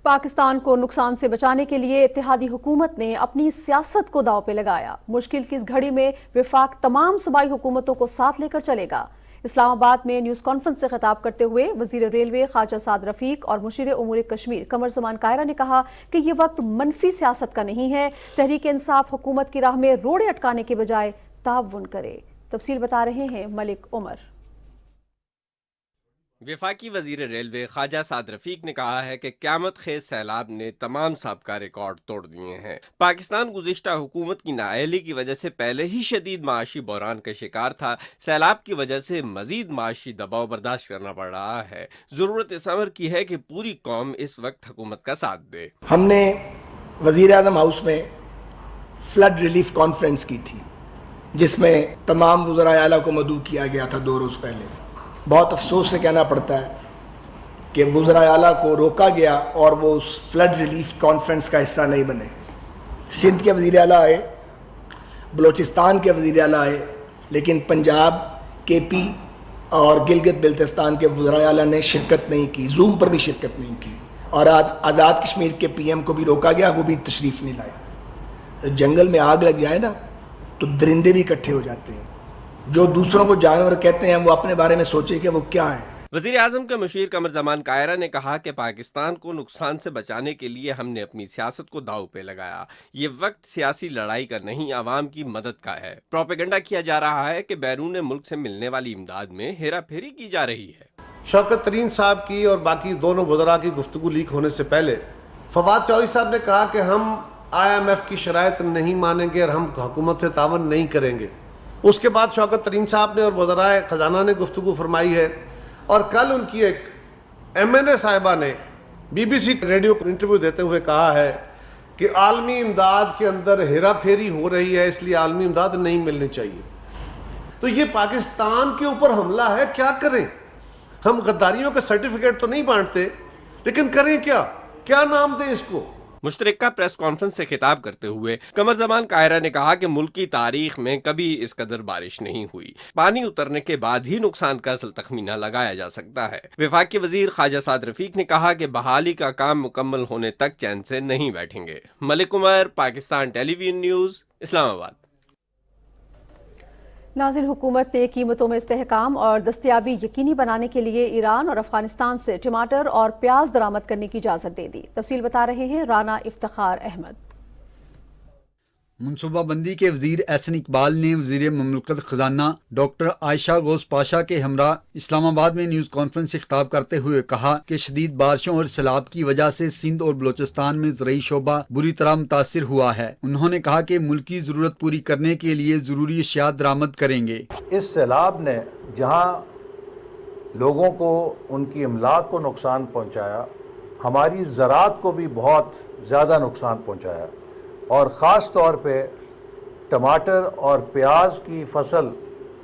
पाकिस्तान को नुकसान से बचाने के लिए इत्तेहादी हुकूमत ने अपनी सियासत को दांव पे लगाया। मुश्किल की इस घड़ी में वफाक तमाम सूबाई हुकूमतों को साथ लेकर चलेगा। इस्लामाबाद में न्यूज़ कॉन्फ्रेंस से खिताब करते हुए वजीर रेलवे ख्वाजा साद रफीक और मुशीर उमूर कश्मीर कमर जमान कायरा ने कहा कि ये वक्त मनफी सियासत का नहीं है। तहरीक इंसाफ हुकूमत की राह में रोड़े अटकाने के बजाय ताउन करे। तफसील बता रहे हैं मलिक उमर। वफाकी वजीर रेलवे ख्वाजा साद रफीक ने कहा है कि क़यामत खेज सैलाब ने तमाम साबका रिकॉर्ड तोड़ दिए हैं। पाकिस्तान गुज़िश्ता हुकूमत की नाअहली की वजह से पहले ही शदीद माशी बहरान का शिकार था। सैलाब की वजह से मजीद माशी दबाव बर्दाश्त करना पड़ रहा है। ज़रूरत इस अमर की है कि पूरी कौम इस वक्त हुकूमत का साथ दे। हमने वज़ीर आज़म हाउस में फ्लड रिलीफ कॉन्फ्रेंस की थी, जिसमें तमाम वज़राए आला को मदऊ किया गया था 2 रोज़ पहले। बहुत अफसोस से कहना पड़ता है कि वज़राए आला को रोका गया और वो उस फ्लड रिलीफ कॉन्फ्रेंस का हिस्सा नहीं बने। सिंध के वज़ीर आला आए, बलूचिस्तान के वज़ीर आला आए, लेकिन पंजाब, KP और गिलगित बिल्तिस्तान के वज़राए आला ने शिरकत नहीं की, जूम पर भी शिरकत नहीं की। और आज आज़ाद कश्मीर के PM को भी रोका गया, वो भी तशरीफ़ नहीं लाए। जंगल में आग लग जाए ना तो दरिंदे भी इकट्ठे हो जाते हैं। जो दूसरों को जानवर कहते हैं वो अपने बारे में सोचे कि वो क्या है। वज़ीर आज़म के मुशीर कमर जमान कायरा ने कहा कि पाकिस्तान को नुकसान से बचाने के लिए हमने अपनी सियासत को दांव पे लगाया। ये वक्त सियासी लड़ाई का नहीं, आवाम की मदद का है। प्रोपेगेंडा किया जा रहा है कि बैरून मुल्क से मिलने वाली इमदाद में हेरा फेरी की जा रही है। शौकत तरीन साहब की और बाकी दोनों वज़रा की गुफ्तगू लीक होने से पहले फवाद चौधरी साहब ने कहा कि हम IMF की शराइत नहीं मानेंगे और हम हुकूमत से तावन नहीं करेंगे। उसके बाद शौकत तरीन साहब ने और वज़राए ख़जाना ने गुफ्तगू फरमाई है, और कल उनकी एक MNA साहिबा ने BBC रेडियो को इंटरव्यू देते हुए कहा है कि आलमी इमदाद के अंदर हेरा फेरी हो रही है, इसलिए आलमी इमदाद नहीं मिलनी चाहिए। तो ये पाकिस्तान के ऊपर हमला है, क्या करें? हम गद्दारियों के सर्टिफिकेट तो नहीं बांटते, लेकिन करें क्या नाम दें इसको? मुश्तरका प्रेस कॉन्फ्रेंस से खिताब करते हुए कमर जमान कायरा ने कहा कि मुल्क की तारीख में कभी इस कदर बारिश नहीं हुई। पानी उतरने के बाद ही नुकसान का असल तखमीना लगाया जा सकता है। वफाकी वजीर ख्वाजा साद रफीक ने कहा कि बहाली का काम मुकम्मल होने तक चैन से नहीं बैठेंगे। Malik Umar, Pakistan television news, Islamabad. नाज़रीन, हुकूमत ने कीमतों में इस्तेहकाम और दस्तयाबी यकीनी बनाने के लिए ईरान और अफगानिस्तान से टमाटर और प्याज दरामद करने की इजाज़त दे दी। तफसील बता रहे हैं राना इफ्तिखार अहमद। मनसूबाबंदी के वजीर एहसन इकबाल ने वजीर ममलकत खजाना डॉक्टर आयशा गौस पाशा के हमरा इस्लामाबाद में न्यूज़ कॉन्फ्रेंस से खिताब करते हुए कहा कि शदीद बारिशों और सैलाब की वजह से सिंध और बलोचिस्तान में ज़रई शोबा बुरी तरह मुतासिर हुआ है। उन्होंने कहा कि मुल्क की ज़रूरत पूरी करने के लिए ज़रूरी अशिया दरामद करेंगे। इस सैलाब ने जहाँ लोगों को उनकी अमलाक को नुकसान पहुँचाया, हमारी ज़राअत को भी बहुत ज़्यादा नुकसान पहुँचाया, और ख़ास तौर पे टमाटर और प्याज की फसल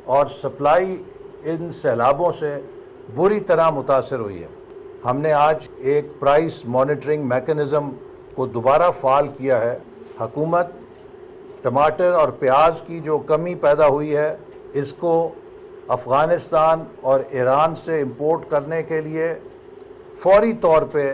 और सप्लाई इन सैलाबों से बुरी तरह मुतासर हुई है। हमने आज एक प्राइस मॉनिटरिंग मेकनिज़म को दोबारा फ़ाल किया है। हुकूमत टमाटर और प्याज की जो कमी पैदा हुई है, इसको अफ़गानिस्तान और ईरान से इंपोर्ट करने के लिए फौरी तौर पे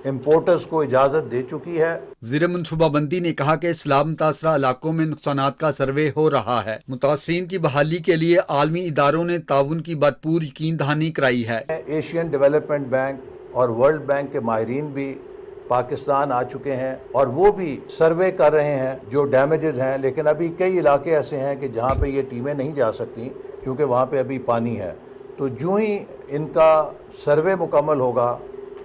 इम्पोर्टर्स को इजाज़त दे चुकी है। वज़ीर मनसूबाबंदी ने कहा कि सैलाब मुतासरा इलाकों में नुकसानात का सर्वे हो रहा है। मुतासरीन की बहाली के लिए आलमी इदारों ने ताउन की भरपूर यकीन दहानी कराई है। एशियन डेवलपमेंट बैंक और वर्ल्ड बैंक के माहिरीन भी पाकिस्तान आ चुके हैं और वो भी सर्वे कर रहे हैं जो डैमेजेस हैं, लेकिन अभी कई इलाके ऐसे हैं कि जहाँ पे ये टीमें नहीं जा सकती क्योंकि वहाँ पे अभी पानी है। तो जो ही इनका सर्वे मुकम्मल होगा,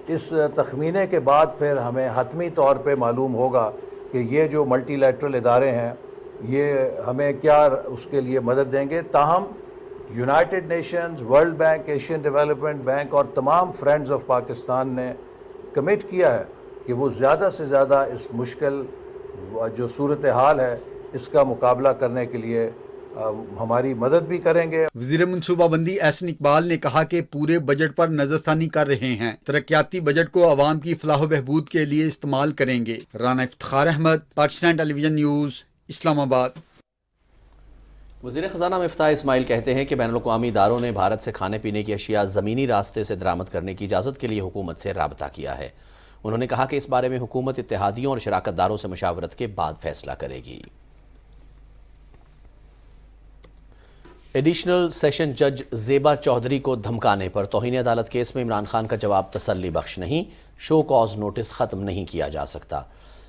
इस तखमीने के बाद फिर हमें हतमी तौर पे मालूम होगा कि ये जो मल्टीलैटरल इदारे हैं ये हमें क्या उसके लिए मदद देंगे। ताहम United Nations, World Bank, Asian Development Bank और तमाम फ्रेंड्स ऑफ पाकिस्तान ने कमिट किया है कि वो ज़्यादा से ज़्यादा इस मुश्किल जो सूरत हाल है इसका मुकाबला करने के लिए हमारी मदद भी करेंगे। वज़ीर मनसूबाबंदी एहसन इकबाल ने कहा कि पूरे बजट पर नजरसानी कर रहे हैं, तरक्याती बजट को आवाम की फलाह बहबूद के लिए इस्तेमाल करेंगे। Rana Iftikhar Ahmed, Pakistan television news, Islamabad. वज़ीर ख़ज़ाना मिफ्ताह इस्माइल कहते हैं कि बैनुल-अक़वामी इदारों ने भारत से खाने पीने की अशिया ज़मीनी रास्ते से दरामद करने की इजाज़त के लिए हुकूमत से राबता किया है। उन्होंने कहा कि इस बारे में हुकूमत इत्तेहादियों और शराकतदारों से मशावरत के बाद फैसला करेगी। ایڈیشنل سیشن جج زیبا چودھری کو دھمکانے پر توہین عدالت کیس میں عمران خان کا جواب تسلی بخش نہیں، شو کاز نوٹس ختم نہیں کیا جا سکتا۔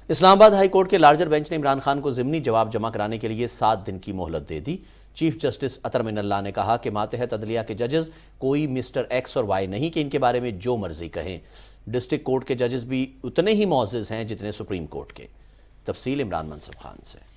اسلام آباد ہائی کورٹ کے لارجر بینچ نے عمران خان کو ضمنی جواب جمع کرانے کے لیے 7 دن کی مہلت دے دی۔ چیف جسٹس اطہر من اللہ نے کہا کہ ماتحت عدلیہ کے ججز کوئی مسٹر ایکس اور وائی نہیں کہ ان کے بارے میں جو مرضی کہیں۔ ڈسٹرکٹ کورٹ کے ججز بھی اتنے ہی معزز ہیں جتنے سپریم کورٹ کے۔ تفصیل عمران منصف خان سے۔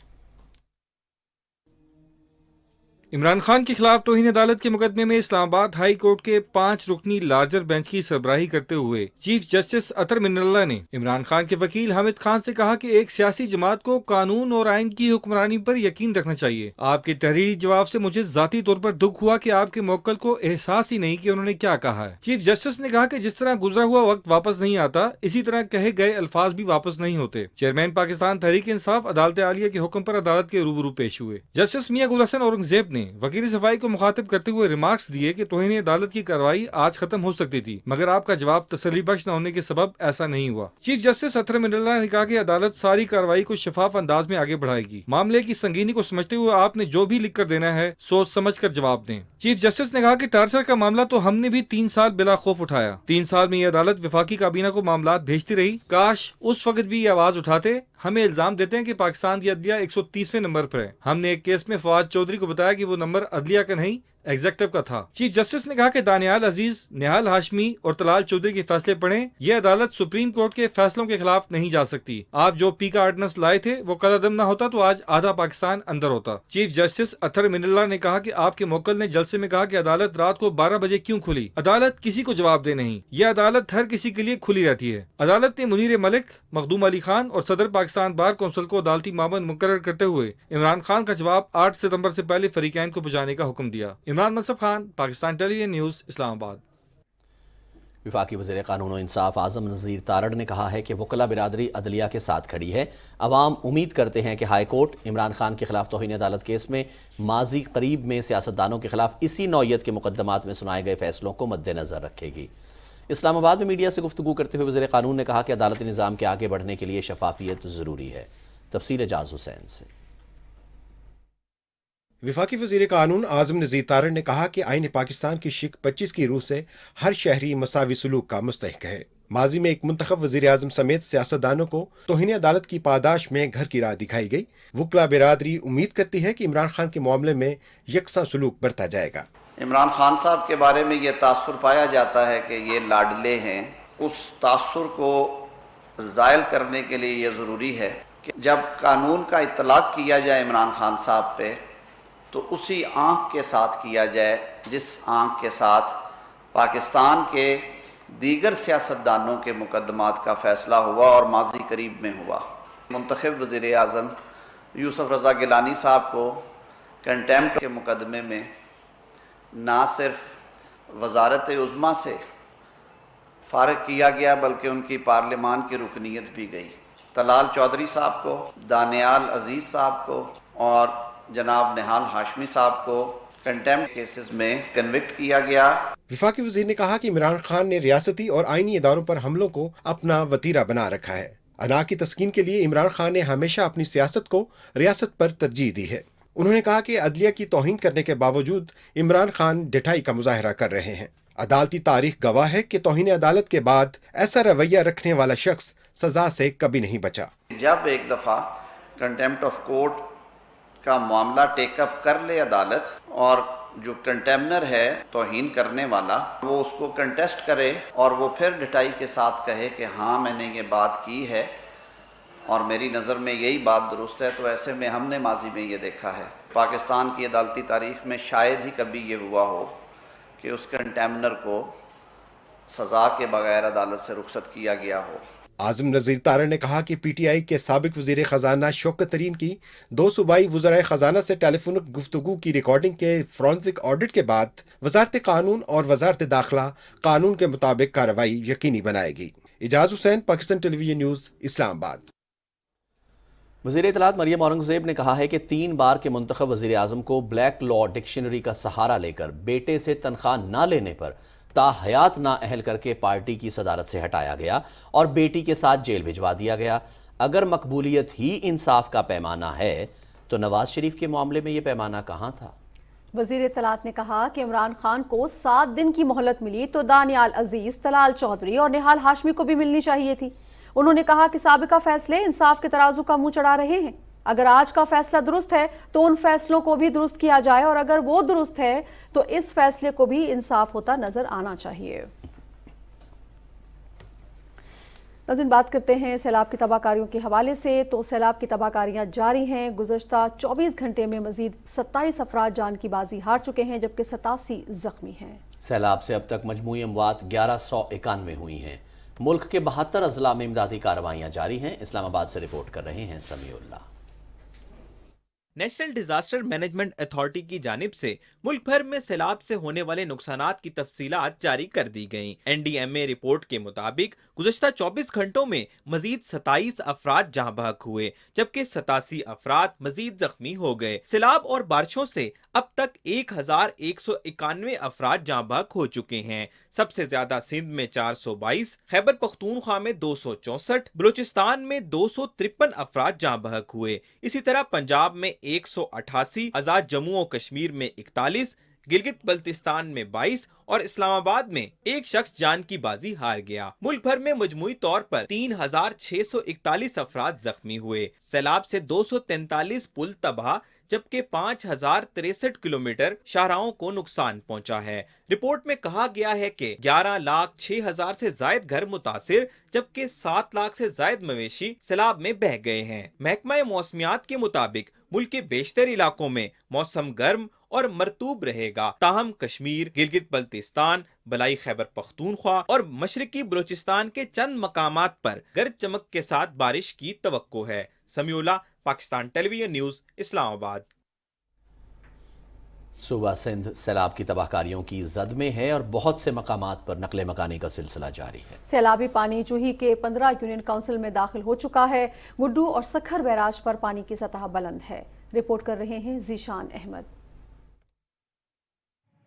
عمران خان کے خلاف توہین عدالت کے مقدمے میں اسلام آباد ہائی کورٹ کے 5 رکنی لارجر بینچ کی سربراہی کرتے ہوئے چیف جسٹس اطہر من اللہ نے عمران خان کے وکیل حامد خان سے کہا کہ ایک سیاسی جماعت کو قانون اور آئین کی حکمرانی پر یقین رکھنا چاہیے۔ آپ کے تحریری جواب سے مجھے ذاتی طور پر دکھ ہوا کہ آپ کے موکل کو احساس ہی نہیں کہ انہوں نے کیا کہا ہے۔ چیف جسٹس نے کہا کہ جس طرح گزرا ہوا وقت واپس نہیں آتا، اسی طرح کہے گئے الفاظ بھی واپس نہیں ہوتے۔ چیئرمین پاکستان تحریک انصاف عدالت عالیہ کے حکم پر عدالت کے روبرو پیش ہوئے۔ جسٹس میاں گل حسن اورنگزیب نے وکیل صفائی کو مخاطب کرتے ہوئے ریمارکس دیے کہ توہین عدالت کی کارروائی آج ختم ہو سکتی تھی، مگر آپ کا جواب تسلی بخش نہ ہونے کے سبب ایسا نہیں ہوا۔ چیف جسٹس اطہر من اللہ نے کہا کہ عدالت ساری کارروائی کو شفاف انداز میں آگے بڑھائے گی۔ معاملے کی سنگینی کو سمجھتے ہوئے آپ نے جو بھی لکھ کر دینا ہے سوچ سمجھ کر جواب دیں۔ چیف جسٹس نے کہا کہ ٹارچر کا معاملہ تو ہم نے بھی 3 سال بلا خوف اٹھایا۔ 3 سال میں یہ عدالت وفاقی کابینہ کو معاملات بھیجتی رہی۔ کاش اس وقت بھی یہ آواز اٹھاتے۔ ہمیں الزام دیتے ہیں کہ پاکستان کی عدلیہ 130ویں نمبر پر ہے۔ ہم نے ایک کیس میں فواد چودھری کو بتایا کہ وہ نمبر عدلیہ کا نہیں ایگزیکٹو کا تھا۔ چیف جسٹس نے کہا کہ دانیال عزیز، نہال ہاشمی اور طلال چودھری کے فیصلے پڑھیں۔ یہ عدالت سپریم کورٹ کے فیصلوں کے خلاف نہیں جا سکتی۔ آپ جو پی کا آرڈیننس لائے تھے وہ قدم نہ ہوتا تو آج آدھا پاکستان اندر ہوتا۔ چیف جسٹس اطہر من اللہ نے کہا کہ آپ کے موکل نے جلسے میں کہا کہ عدالت رات کو 12 بجے کیوں کھلی؟ عدالت کسی کو جواب دے نہیں، یہ عدالت ہر کسی کے لیے کھلی رہتی ہے۔ عدالت نے منیر ملک، مخدوم علی خان اور صدر پاکستان بار کونسل کو عدالتی معاون مقرر کرتے ہوئے عمران خان کا جواب 8 ستمبر سے پہلے فریقین کو بجانے کا حکم دیا۔ عمران منصف خان، پاکستان ٹیلی ویژن نیوز، اسلام آباد۔ وفاقی وزیر قانون و انصاف اعظم نذیر تارڑ نے کہا ہے کہ وکلاء برادری عدلیہ کے ساتھ کھڑی ہے۔ عوام امید کرتے ہیں کہ ہائی کورٹ عمران خان کے خلاف توہین عدالت کیس میں ماضی قریب میں سیاستدانوں کے خلاف اسی نوعیت کے مقدمات میں سنائے گئے فیصلوں کو مد نظر رکھے گی۔ اسلام آباد میں میڈیا سے گفتگو کرتے ہوئے وزیر قانون نے کہا کہ عدالتی نظام کے آگے بڑھنے کے لیے شفافیت ضروری ہے۔ تفصیل اعجاز حسین سے۔ وفاقی وزیر قانون اعظم نذیر تارڑ نے کہا کہ آئین پاکستان کی شق 25 کی روح سے ہر شہری مساوی سلوک کا مستحق ہے۔ ماضی میں ایک منتخب وزیر اعظم سمیت سیاستدانوں کو توہین عدالت کی پاداش میں گھر کی راہ دکھائی گئی۔ وکلاء برادری امید کرتی ہے کہ عمران خان کے معاملے میں یکساں سلوک برتا جائے گا۔ عمران خان صاحب کے بارے میں یہ تاثر پایا جاتا ہے کہ یہ لاڈلے ہیں۔ اس تاثر کو زائل کرنے کے لیے یہ ضروری ہے کہ جب قانون کا اطلاق کیا جائے عمران خان صاحب پہ تو اسی آنکھ کے ساتھ کیا جائے جس آنکھ کے ساتھ پاکستان کے دیگر سیاستدانوں کے مقدمات کا فیصلہ ہوا اور ماضی قریب میں ہوا۔ منتخب وزیر اعظم یوسف رضا گیلانی صاحب کو کنٹیمپٹ کے مقدمے میں نہ صرف وزارت عظمیٰ سے فارغ کیا گیا بلکہ ان کی پارلیمان کی رکنیت بھی گئی۔ طلال چودھری صاحب کو، دانیال عزیز صاحب کو اور جناب نہال ہاشمی صاحب کو کنٹیمپٹ کیسز میں کنوکٹ کیا گیا۔ وفاقی وزیر نے کہا کہ عمران خان نے ریاستی اور آئینی اداروں پر حملوں کو اپنا وتیرہ بنا رکھا ہے۔ انا کی تسکین کے لیے عمران خان نے ہمیشہ اپنی سیاست کو ریاست پر ترجیح دی ہے۔ انہوں نے کہا کہ عدلیہ کی توہین کرنے کے باوجود عمران خان ڈٹائی کا مظاہرہ کر رہے ہیں۔ عدالتی تاریخ گواہ ہے کہ توہین عدالت کے بعد ایسا رویہ رکھنے والا شخص سزا سے کبھی نہیں بچا۔ جب ایک دفعہ کنٹیمپٹ آف کورٹ کا معاملہ ٹیک اپ کر لے عدالت اور جو کنٹیمنر ہے توہین کرنے والا وہ اس کو کنٹیسٹ کرے اور وہ پھر ڈٹائی کے ساتھ کہے کہ ہاں میں نے یہ بات کی ہے اور میری نظر میں یہی بات درست ہے، تو ایسے میں ہم نے ماضی میں یہ دیکھا ہے۔ پاکستان کی عدالتی تاریخ میں شاید ہی کبھی یہ ہوا ہو کہ اس کنٹیمنر کو سزا کے بغیر عدالت سے رخصت کیا گیا ہو۔ اعظم نذیر تارڑ نے کہا کہ پی ٹی آئی کے سابق وزیر خزانہ شوکت ترین کی 2 صوبائی وزرائے خزانہ سے ٹیلی فونک گفتگو کی ریکارڈنگ کے فورنزک آڈٹ کے بعد وزارت قانون اور وزارت داخلہ قانون کے مطابق کارروائی یقینی بنائے گی۔ اعجاز حسین، پاکستان ٹیلی ویژن نیوز، اسلام آباد۔ وزیر اطلاعات مریم اورنگزیب نے کہا ہے کہ 3 بار کے منتخب وزیر اعظم کو بلیک لا ڈکشنری کا سہارا لے کر بیٹے سے تنخواہ نہ لینے پر تاحیات نااہل کر کے پارٹی کی صدارت سے ہٹایا گیا اور بیٹی کے ساتھ جیل بھجوا دیا گیا۔ اگر مقبولیت ہی انصاف کا پیمانہ ہے تو نواز شریف کے معاملے میں یہ پیمانہ کہاں تھا؟ वजीर इत्तलात ने कहा कि इमरान खान को 7 दिन की मोहलत मिली तो दानियाल अजीज, तलाल चौधरी और निहाल हाशमी को भी मिलनी चाहिए थी। उन्होंने कहा कि साबिका फैसले इंसाफ के तराजू का मुंह चढ़ा रहे हैं। अगर आज का फैसला दुरुस्त है तो उन फैसलों को भी दुरुस्त किया जाए, और अगर वो दुरुस्त है तो इस फैसले को भी इंसाफ होता नजर आना चाहिए। नाज़रीन, बात करते हैं सैलाब की तबाहकारियों के हवाले से। तो सैलाब की तबाहकारियां जारी हैं। गुज़श्ता 24 घंटे में मजीद 27 अफराद जान की बाजी हार चुके हैं, जबकि 87 जख्मी हैं। सैलाब से अब तक मजमूई अमवात 1191 हुई हैं। मुल्क के 72 अजला में इमदादी कार्रवाइयां जारी हैं। इस्लामाबाद से रिपोर्ट कर रहे हैं Samiullah. National disaster management authority की जानिब से मुल्क भर में सैलाब से होने वाले नुकसानात की तफसीलात जारी कर दी गयी। NDMA रिपोर्ट के मुताबिक गुज़श्ता 24 घंटों में मजीद 27 अफराद जहाँ बहक हुए, जबकि 87 अफराद मजीद जख्मी हो गए। सैलाब और बारिशों से अब तक 1191 अफराद जहाँ बहक हो चुके हैं। सबसे ज्यादा सिंध में 422, खैबर पख्तूनख्वा में 264, बलूचिस्तान में 253 अफराद जहाँ बहक हुए। इसी तरह पंजाब में 188, आजाद जम्मू और कश्मीर में 41, गिलगित बल्तिस्तान में 22 और इस्लामाबाद में एक शख्स जान की बाजी हार गया। मुल्क भर में मजमूई तौर पर 3641 अफराद जख्मी हुए। सैलाब से 243 पुल तबाह, जबकि 5063 किलोमीटर शाहराहों को नुकसान पहुंचा है। रिपोर्ट में कहा गया है कि 11,06,000 से जायद घर मुतासिर, जबकि 7 लाख से जायद मवेशी सैलाब में बह गए हैं। महकमा मौसमियात के मुताबिक मुल्क के बेशतर इलाकों में मौसम गर्म और मरतूब रहेगा, ताहम कश्मीर, गिलगित बल्तिस्तान, बलाई खैबर पख्तूनख्वा और मशरकी बलूचिस्तान के चंद मकामात पर गरज चमक के साथ बारिश की तवक्को है। Samiullah, Pakistan television news, Islamabad. सूबा सिंध सैलाब की तबाहकारियों की जद में है और बहुत से मकामात पर नकले मकानी का सिलसिला जारी है। सैलाबी पानी चूही के 15 यूनियन काउंसिल में दाखिल हो चुका है। गुड्डू और सखर बैराज पर पानी की सतह बुलंद है। रिपोर्ट कर रहे हैं जीशान अहमद।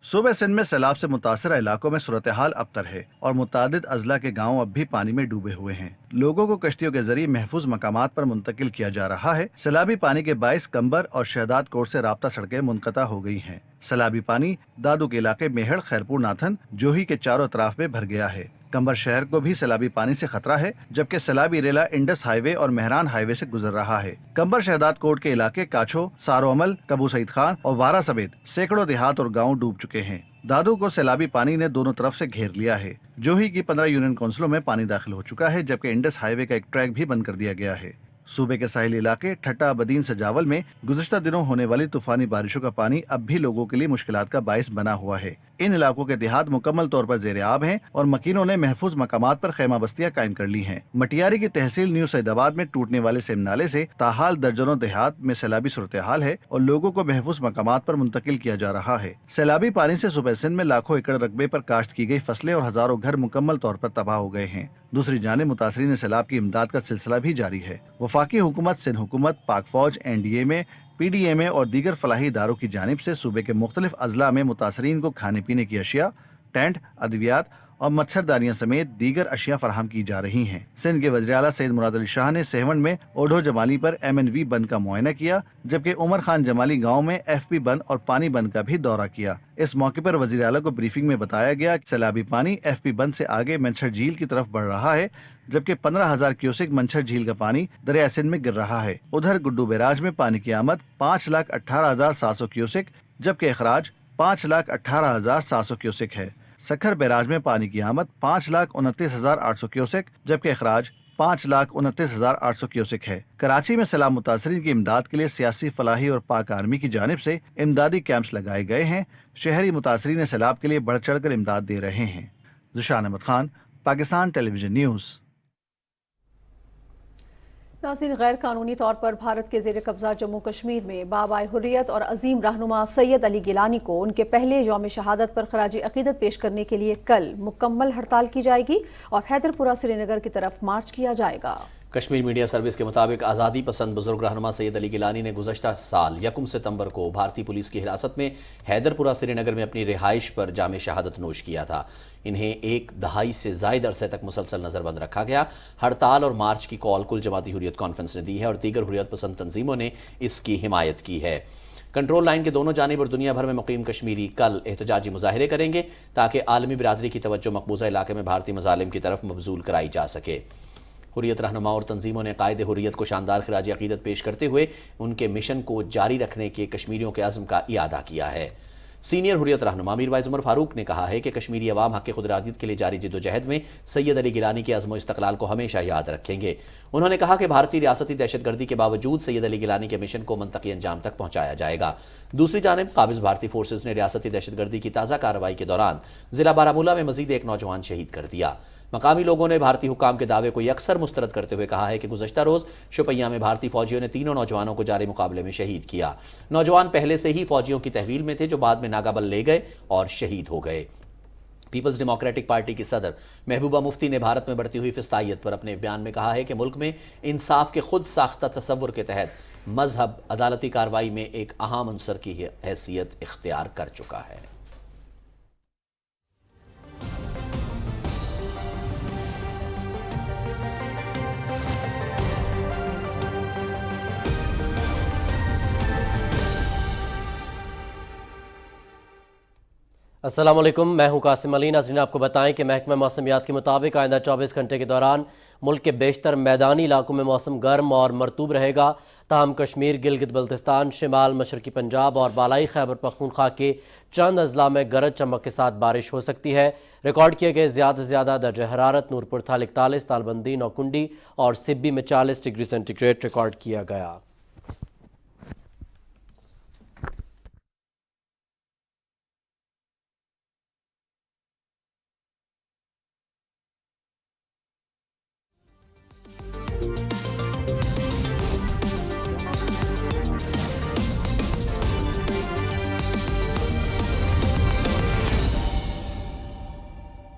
सूबे सिंध में सैलाब से मुतासर इलाकों में सूरत हाल अबतर है और मुतादिद अजला के गांव अब भी पानी में डूबे हुए हैं। लोगों को कश्तियों के जरिए महफूज मकामात पर मुंतकिल किया जा रहा है। सैलाबी पानी के बाइस कंबर और शहदाद कोट से राब्ता सड़कें मुनक़ता हो गई हैं। सैलाबी पानी दादू के इलाके मेहड़, खैरपुर, नाथन, जोही के चारों तरफ में भर गया है। कंबर शहर को भी सैलाबी पानी से खतरा है, जबकि सैलाबी रेला इंडस हाईवे और मेहरान हाईवे से गुजर रहा है। कंबर शहदाद कोट के इलाके काछो, सारोअमल, कबू सईद खान और वारा समेत सैकड़ों देहात और गांव डूब चुके हैं। दादू को सैलाबी पानी ने दोनों तरफ से घेर लिया है। जोही की 15 यूनियन काउंसिलों में पानी दाखिल हो चुका है, जबकि इंडस हाईवे का एक ट्रैक भी बंद कर दिया गया है। सूबे के साहिली इलाके ठट्टा, बदीन, सजावल में गुज़श्ता दिनों होने वाली तूफानी बारिशों का पानी अब भी लोगों के लिए मुश्किलात का बाइस बना हुआ है। इन इलाकों के देहात मुकम्मल तौर पर ज़ेरे आब हैं और मकीनों ने महफूज मकामात पर खैमा बस्तियां कायम कर ली हैं। मटियारी की तहसील न्यू सैदाबाद में टूटने वाले सेम नाले से ताहाल दर्जनों देहात में सैलाबी सूरत हाल है और लोगों को महफूज मकामात पर मुंतकिल किया जा रहा है। सैलाबी पानी से सूबे सिंध में लाखों एकड़ रकबे पर काश्त की गई फसलें और हजारों घर मुकम्मल तौर पर तबाह हो गए हैं। दूसरी जानिब मुतासरीन सैलाब की इमदाद का सिलसिला भी जारी है। वफाकी हुकूमत, सिंध हुकूमत, पाक फौज, NDMA, PDMA और दीगर फलाही इदारों की जानिब से सूबे के मुख्तलिफ अजला में मुतासरीन को खाने पीने की अशिया, टेंट, अद्वियात और मच्छरदानियां समेत दीगर अशिया फराहम की जा रही हैं। सिंध के वज़ीर आला सैयद मुराद अली शाह ने सेहवन में ओढो जमाली पर MNV बंद का मुआयना किया, जबकि उमर खान जमाली गांव में FP बंद और पानी बंद का भी दौरा किया। इस मौके पर वज़ीर आला को ब्रीफिंग में बताया गया कि सैलाबी पानी FP बंद से आगे मंछर झील की तरफ बढ़ रहा है, जबकि 15,000 क्यूसेक मंछर झील का पानी दरिया सिंध में गिर रहा है। उधर गुड्डू बैराज में पानी की आमद 5,18,700 क्यूसेक, जबकि अखराज 5,18,700 क्यूसेक है। सखर बैराज में पानी की आमद 5,29,800 क्यूसेक, जबकि अखराज 5,29,800 क्यूसेक है। कराची में सैलाब मुतासरीन की इमदाद के लिए सियासी, फलाही और पाक आर्मी की जानिब से इमदादी कैंप्स लगाए गए हैं। शहरी मुतासरीन सैलाब के लिए बढ़ चढ़ कर इमदाद दे रहे हैं। ज़ुशान अहमद खान, पाकिस्तान टेलीविजन न्यूज़। नाज़रीन, गैर कानूनी तौर पर भारत के ज़ेर कब्ज़ा जम्मू कश्मीर में बाबाए हुर्रियत और अजीम रहनुमा सैयद अली गिलानी को उनके पहले यौम शहादत पर खराज अकीदत पेश करने के लिए कल मुकम्मल हड़ताल की जाएगी और हैदरपुरा श्रीनगर की तरफ मार्च किया जाएगा। कश्मीर मीडिया सर्विस के मुताबिक आज़ादी पसंद बुजुर्ग रहनुमा सैयद अली गिलानी ने गुज़श्ता साल 1 सितंबर को भारतीय पुलिस की हिरासत में हैदरपुरा श्रीनगर में अपनी रिहाइश पर जाम शहादत नोश किया था। इन्हें 1 दहाई से ज़ायद अरसे तक मुसलसल नज़रबंद रखा गया। हड़ताल और मार्च की कॉल कुल जमाती हुर्रियत कॉन्फ्रेंस ने दी है और दीगर हुर्रियत पसंद तंजीमों ने इसकी हिमायत की है। کنٹرول لائن کے دونوں جانب اور دنیا بھر میں مقیم کشمیری کل احتجاجی مظاہرے کریں گے تاکہ عالمی برادری کی توجہ مقبوضہ علاقے میں بھارتی مظالم کی طرف مبذول کرائی جا سکے۔ حریت رہنما اور تنظیموں نے قائد حریت کو شاندار خراج عقیدت پیش کرتے ہوئے ان کے مشن کو جاری رکھنے کے کشمیریوں کے عزم کا اعادہ کیا ہے۔ سینئر حریت رہنما میر وائز عمر فاروق نے کہا ہے کہ کشمیری عوام حق خود ارادیت کے لیے جاری جدوجہد میں سید علی گیلانی کے عزم و استقلال کو ہمیشہ یاد رکھیں گے۔ انہوں نے کہا کہ بھارتی ریاستی دہشت گردی کے باوجود سید علی گیلانی کے مشن کو منطقی انجام تک پہنچایا جائے گا۔ دوسری جانب قابض بھارتی فورسز نے ریاستی دہشت گردی کی تازہ کارروائی کے دوران ضلع بارہمولہ میں مزید ایک نوجوان شہید کر دیا۔ مقامی لوگوں نے بھارتی حکام کے دعوے کو یکسر مسترد کرتے ہوئے کہا ہے کہ گزشتہ روز شوپیاں میں بھارتی فوجیوں نے تینوں نوجوانوں کو جاری مقابلے میں شہید کیا۔ نوجوان پہلے سے ہی فوجیوں کی تحویل میں تھے جو بعد میں ناگابل لے گئے اور شہید ہو گئے۔ پیپلز ڈیموکریٹک پارٹی کی صدر محبوبہ مفتی نے بھارت میں بڑھتی ہوئی فسطائیت پر اپنے بیان میں کہا ہے کہ ملک میں انصاف کے خود ساختہ تصور کے تحت مذہب عدالتی کارروائی میں ایک اہم عنصر کی حیثیت اختیار کر چکا ہے۔ السلام علیکم، میں ہوں قاسم علی۔ ناظرین، آپ کو بتائیں کہ محکمہ موسمیات کے مطابق آئندہ 24 گھنٹے کے دوران ملک کے بیشتر میدانی علاقوں میں موسم گرم اور مرطوب رہے گا، تاہم کشمیر، گلگت بلتستان، شمال مشرقی پنجاب اور بالائی خیبر پختونخوا کے چند اضلاع میں گرج چمک کے ساتھ بارش ہو سکتی ہے۔ ریکارڈ کیے گئے زیادہ سے زیادہ درجہ حرارت نورپور تھال 41، تالبندی، نوکنڈی اور سبی میں 40 ڈگری سینٹی گریڈ ریکارڈ کیا گیا۔